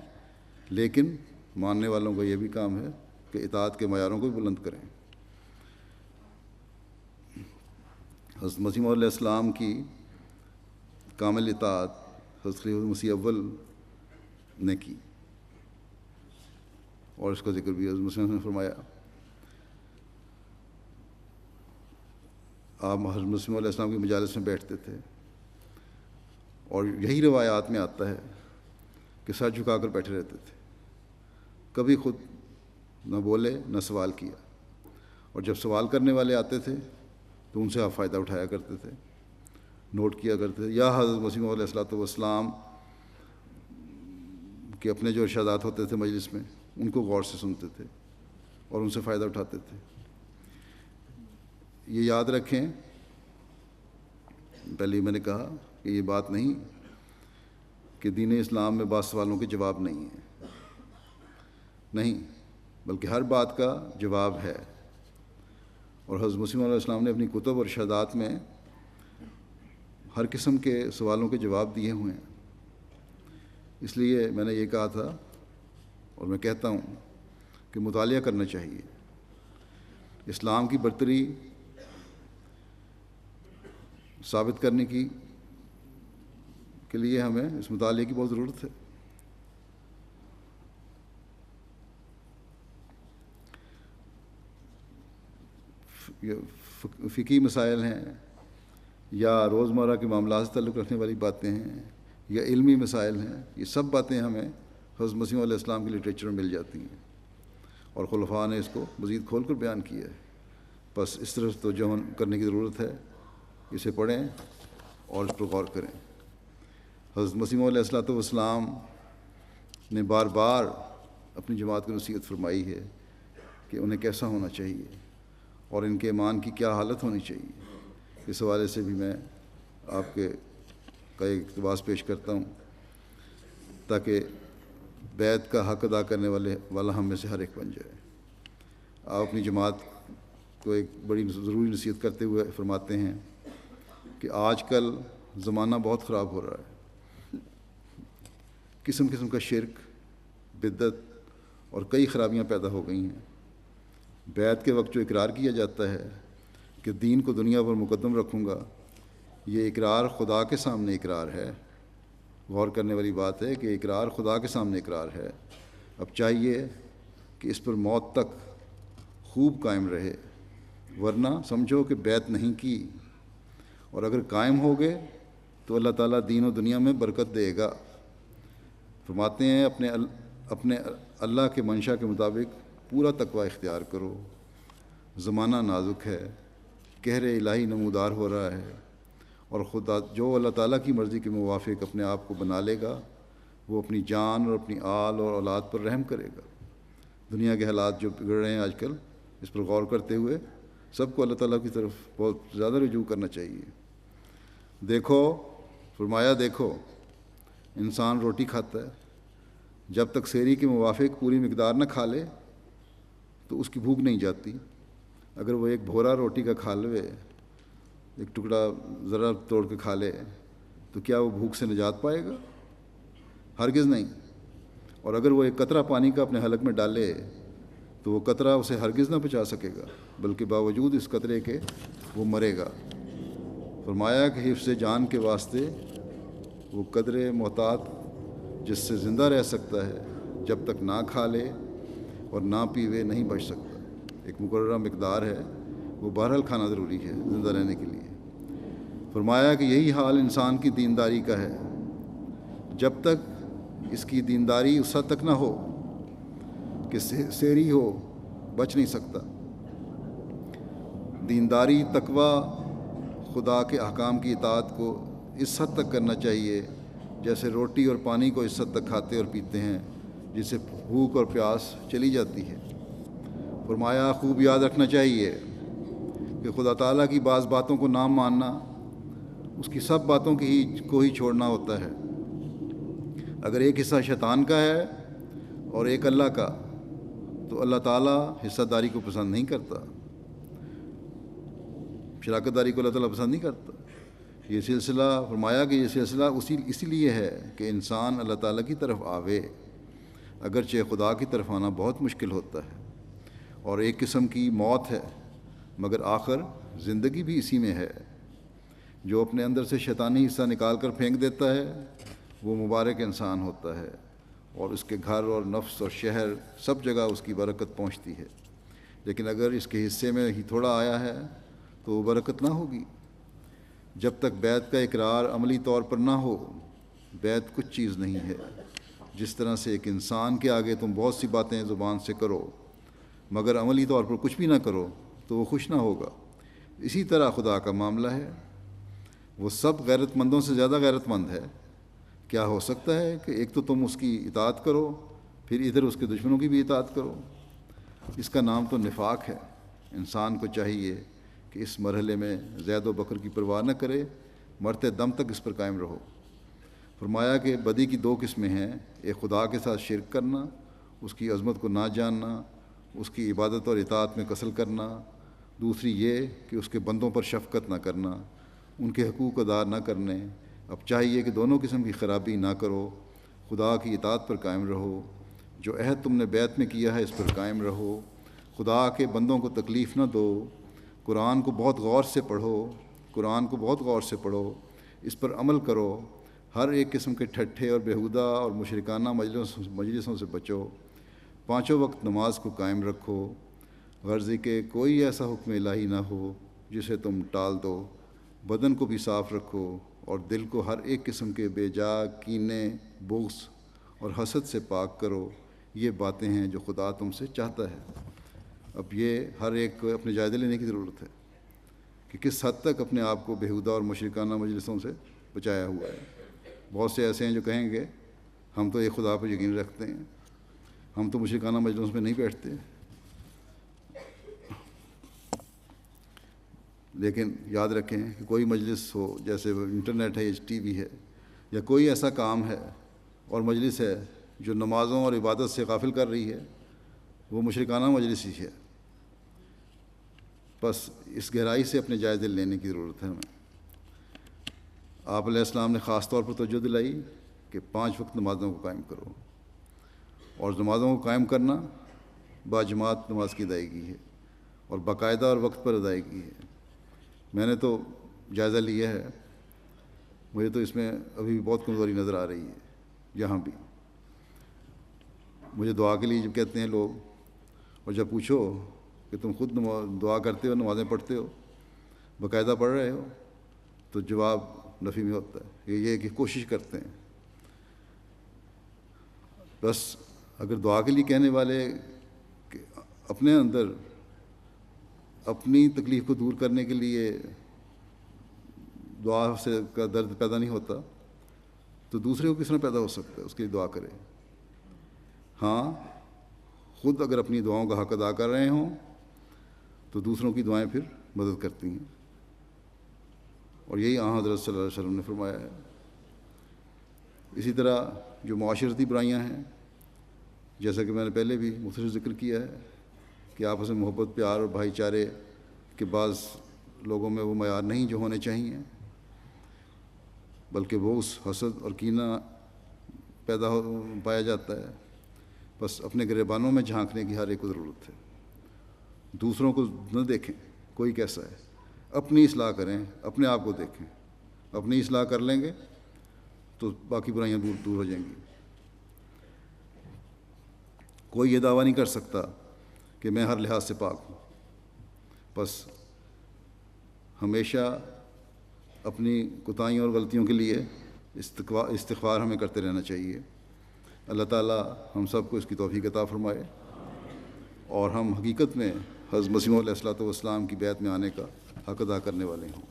لیکن ماننے والوں کا یہ بھی کام ہے کہ اطاعت کے معیاروں کو بھی بلند کریں۔ حضرت مسیح علیہ السلام کی کامل اطاعت حضرت خلیفہ مسیح اول نے کی، اور اس کا ذکر بھی حضرت مسیح نے فرمایا۔ آپ حضرت مسیح علیہ السلام کی مجالس میں بیٹھتے تھے، اور یہی روایات میں آتا ہے کہ سر جھکا کر بیٹھے رہتے تھے، کبھی خود نہ بولے نہ سوال کیا، اور جب سوال کرنے والے آتے تھے تو ان سے آپ فائدہ اٹھایا کرتے تھے، نوٹ کیا کرتے تھے، یا حضرت مسیح علیہ السلام کے اپنے جو ارشادات ہوتے تھے مجلس میں ان کو غور سے سنتے تھے، اور ان سے فائدہ اٹھاتے تھے۔ یہ یاد رکھیں، پہلے میں نے کہا کہ یہ بات نہیں کہ دین اسلام میں بعض سوالوں کے جواب نہیں ہیں، نہیں، بلکہ ہر بات کا جواب ہے، اور حضرت مسیح علیہ السلام نے اپنی کتب اور ارشادات میں ہر قسم کے سوالوں کے جواب دیے ہوئے ہیں۔ اس لیے میں نے یہ کہا تھا اور میں کہتا ہوں کہ مطالعہ کرنا چاہیے۔ اسلام کی برتری ثابت کرنے کے لیے ہمیں اس مطالعے کی بہت ضرورت ہے۔ فقہی مسائل ہیں یا روزمرہ کے معاملات سے تعلق رکھنے والی باتیں ہیں یا علمی مسائل ہیں، یہ سب باتیں ہمیں حضرت مسیح علیہ السلام کے لٹریچر میں مل جاتی ہیں، اور خلفاء نے اس کو مزید کھول کر بیان کیا ہے۔ بس اس طرف توجہ کرنے کی ضرورت ہے، اسے پڑھیں اور اس پر غور کریں۔ حضرت مسیح علیہ السلام نے بار بار اپنی جماعت کو نصیحت فرمائی ہے کہ انہیں کیسا ہونا چاہیے اور ان کے ایمان کی کیا حالت ہونی چاہیے۔ اس حوالے سے بھی میں آپ کا ایک اقتباس پیش کرتا ہوں تاکہ بیعت کا حق ادا کرنے والا ہم میں سے ہر ایک بن جائے۔ آپ اپنی جماعت کو ایک بڑی ضروری نصیحت کرتے ہوئے فرماتے ہیں کہ آج کل زمانہ بہت خراب ہو رہا ہے، قسم قسم کا شرک، بدعت اور کئی خرابیاں پیدا ہو گئی ہیں۔ بیعت کے وقت جو اقرار کیا جاتا ہے کہ دین کو دنیا پر مقدم رکھوں گا، یہ اقرار خدا کے سامنے اقرار ہے۔ غور کرنے والی بات ہے کہ اقرار خدا کے سامنے اقرار ہے۔ اب چاہیے کہ اس پر موت تک خوب قائم رہے، ورنہ سمجھو کہ بیعت نہیں کی، اور اگر قائم ہو گئے تو اللہ تعالیٰ دین و دنیا میں برکت دے گا۔ فرماتے ہیں اپنے اللہ کے منشا کے مطابق پورا تقوی اختیار کرو۔ زمانہ نازک ہے، قہر الہی نمودار ہو رہا ہے، اور خدا جو اللہ تعالیٰ کی مرضی کے موافق اپنے آپ کو بنا لے گا، وہ اپنی جان اور اپنی آل اور اولاد پر رحم کرے گا۔ دنیا کے حالات جو بگڑ رہے ہیں آج کل، اس پر غور کرتے ہوئے سب کو اللہ تعالیٰ کی طرف بہت زیادہ رجوع کرنا چاہیے۔ دیکھو، فرمایا دیکھو، انسان روٹی کھاتا ہے، جب تک سحری کے موافق پوری مقدار نہ کھا لے تو اس کی بھوک نہیں جاتی۔ اگر وہ ایک بھورا روٹی کا کھا لے، ایک ٹکڑا ذرا توڑ کے کھا لے، تو کیا وہ بھوک سے نجات پائے گا؟ ہرگز نہیں۔ اور اگر وہ ایک قطرہ پانی کا اپنے حلق میں ڈالے تو وہ قطرہ اسے ہرگز نہ بچا سکے گا، بلکہ باوجود اس قطرے کے وہ مرے گا۔ فرمایا کہ حفظ جان کے واسطے وہ قدرے محتاط جس سے زندہ رہ سکتا ہے، جب تک نہ کھا لے اور نہ پیوے نہیں بچ سکتا۔ ایک مقررہ مقدار ہے، وہ بہرحال کھانا ضروری ہے زندہ رہنے کے لیے۔ فرمایا کہ یہی حال انسان کی دینداری کا ہے، جب تک اس کی دینداری اس حد تک نہ ہو کہ سحری ہو، بچ نہیں سکتا۔ دینداری، تقوی، خدا کے احکام کی اطاعت کو اس حد تک کرنا چاہیے جیسے روٹی اور پانی کو اس حد تک کھاتے اور پیتے ہیں جس سے بھوک اور پیاس چلی جاتی ہے۔ فرمایا خوب یاد رکھنا چاہیے کہ خدا تعالیٰ کی بعض باتوں کو نہ ماننا اس کی سب باتوں کو ہی چھوڑنا ہوتا ہے۔ اگر ایک حصہ شیطان کا ہے اور ایک اللہ کا، تو اللہ تعالیٰ حصہ داری کو پسند نہیں کرتا، شراکت داری کو اللہ تعالیٰ پسند نہیں کرتا۔ یہ سلسلہ، فرمایا کہ یہ سلسلہ اسی لیے ہے کہ انسان اللہ تعالیٰ کی طرف آوے، اگرچہ خدا کی طرف آنا بہت مشکل ہوتا ہے اور ایک قسم کی موت ہے، مگر آخر زندگی بھی اسی میں ہے۔ جو اپنے اندر سے شیطانی حصہ نکال کر پھینک دیتا ہے وہ مبارک انسان ہوتا ہے، اور اس کے گھر اور نفس اور شہر سب جگہ اس کی برکت پہنچتی ہے۔ لیکن اگر اس کے حصے میں ہی تھوڑا آیا ہے تو وہ برکت نہ ہوگی۔ جب تک بیعت کا اقرار عملی طور پر نہ ہو، بیعت کچھ چیز نہیں ہے۔ جس طرح سے ایک انسان کے آگے تم بہت سی باتیں زبان سے کرو مگر عملی طور پر کچھ بھی نہ کرو تو وہ خوش نہ ہوگا، اسی طرح خدا کا معاملہ ہے۔ وہ سب غیرت مندوں سے زیادہ غیرت مند ہے۔ کیا ہو سکتا ہے کہ ایک تو تم اس کی اطاعت کرو، پھر ادھر اس کے دشمنوں کی بھی اطاعت کرو؟ اس کا نام تو نفاق ہے۔ انسان کو چاہیے کہ اس مرحلے میں زید و بکر کی پرواہ نہ کرے، مرتے دم تک اس پر قائم رہو۔ فرمایا کہ بدی کی دو قسمیں ہیں، ایک خدا کے ساتھ شرک کرنا، اس کی عظمت کو نہ جاننا، اس کی عبادت اور اطاعت میں کسل کرنا، دوسری یہ کہ اس کے بندوں پر شفقت نہ کرنا، ان کے حقوق ادا نہ کرنے۔ اب چاہیے کہ دونوں قسم کی خرابی نہ کرو، خدا کی اطاعت پر قائم رہو، جو عہد تم نے بیعت میں کیا ہے اس پر قائم رہو، خدا کے بندوں کو تکلیف نہ دو، قرآن کو بہت غور سے پڑھو، قرآن کو بہت غور سے پڑھو، اس پر عمل کرو، ہر ایک قسم کے ٹھٹھے اور بیہودہ اور مشرکانہ مجلسوں سے بچو، پانچوں وقت نماز کو قائم رکھو، غرضی کہ کوئی ایسا حکم الہی نہ ہو جسے تم ٹال دو، بدن کو بھی صاف رکھو اور دل کو ہر ایک قسم کے بے جا کینے، بغض اور حسد سے پاک کرو، یہ باتیں ہیں جو خدا تم سے چاہتا ہے۔ اب یہ ہر ایک کو اپنے جائزے لینے کی ضرورت ہے کہ کس حد تک اپنے آپ کو بیہودہ اور مشرکانہ مجلسوں سے بچایا ہوا ہے۔ بہت سے ایسے ہیں جو کہیں گے ہم تو ایک خدا پر یقین رکھتے ہیں، ہم تو مشرکانہ مجلسوں میں نہیں بیٹھتے، لیکن یاد رکھیں کہ کوئی مجلس ہو، جیسے انٹرنیٹ ہے یا ٹی وی ہے یا کوئی ایسا کام ہے اور مجلس ہے جو نمازوں اور عبادت سے غافل کر رہی ہے، وہ مشرکانہ مجلس ہی ہے۔ بس اس گہرائی سے اپنے جائزے لینے کی ضرورت ہے ہمیں۔ آپ علیہ السلام نے خاص طور پر توجہ دلائی کہ 5 وقت نمازوں کو قائم کرو، اور نمازوں کو قائم کرنا باجماعت نماز کی ادائیگی ہے اور باقاعدہ اور وقت پر ادائیگی ہے۔ میں نے تو جائزہ لیا ہے، مجھے تو اس میں ابھی بھی بہت کمزوری نظر آ رہی ہے۔ یہاں بھی مجھے دعا کے لیے جب کہتے ہیں لوگ، اور جب پوچھو کہ تم خود دعا کرتے ہو، نمازیں پڑھتے ہو، باقاعدہ پڑھ رہے ہو، تو جواب نفی میں ہوتا ہے، یہ کہ کوشش کرتے ہیں۔ بس اگر دعا کے لیے کہنے والے کہ اپنے اندر اپنی تکلیف کو دور کرنے کے لیے دعا سے کا درد پیدا نہیں ہوتا، تو دوسرے کو کس طرح پیدا ہو سکتا ہے؟ اس کے لیے دعا کرے۔ ہاں، خود اگر اپنی دعاؤں کا حق ادا کر رہے ہوں تو دوسروں کی دعائیں پھر مدد کرتی ہیں، اور یہی آن حضرت صلی اللہ علیہ وسلم نے فرمایا ہے۔ اسی طرح جو معاشرتی برائیاں ہیں، جیسا کہ میں نے پہلے بھی مختصر ذکر کیا ہے کہ آپس میں محبت، پیار اور بھائی چارے کے بعض لوگوں میں وہ معیار نہیں جو ہونے چاہیے، بلکہ بغض، حسد اور کینہ پایا جاتا ہے۔ بس اپنے گریبانوں میں جھانکنے کی ہر ایک کو ضرورت ہے۔ دوسروں کو نہ دیکھیں کوئی کیسا ہے، اپنی اصلاح کریں، اپنے آپ کو دیکھیں۔ اپنی اصلاح کر لیں گے تو باقی برائیاں دور ہو جائیں گی۔ کوئی یہ دعویٰ نہیں کر سکتا کہ میں ہر لحاظ سے پاک ہوں۔ بس ہمیشہ اپنی کوتاہیوں اور غلطیوں کے لیے استغفار ہمیں کرتے رہنا چاہیے۔ اللہ تعالیٰ ہم سب کو اس کی توفیق عطا فرمائے اور ہم حقیقت میں حضرت مسیح علیہ الصلوۃ والسلام کی بیعت میں آنے کا حق ادا کرنے والے ہوں۔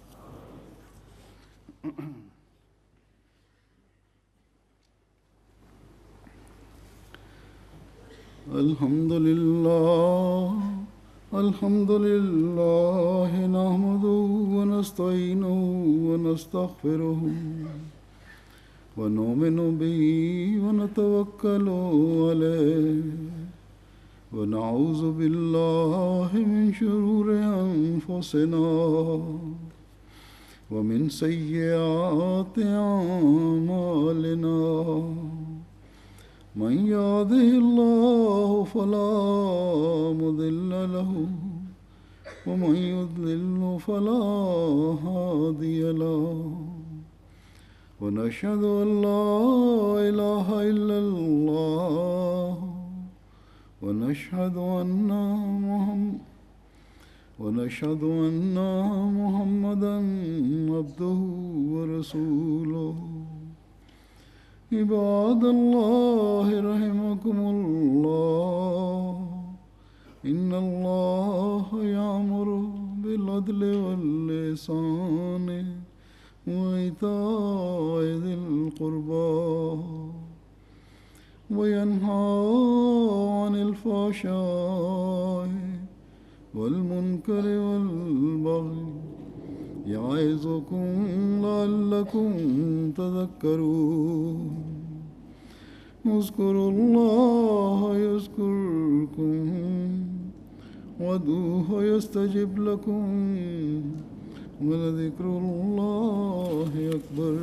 الحمد للہ نحمده ونستعینه ونستغفره ونؤمن به ونتوکل علیہ ونعوذ باللہ من شرور انفسنا ومن سیئات اعمالنا من يهده الله فلا مضل له ومن يضلل فلا هادي له ونشهد أن لا إله إلا الله ونشهد أن محمدا عبده ورسوله عباد الله رحمكم الله إن الله يأمر بالعدل والإحسان وإيتاء ذي القربى وينهى عن الفحشاء والمنكر والبغي يعظكم لعلكم تذكرون اذكروا الله يذكركم وادعوه يستجب لكم ولذكر الله أكبر.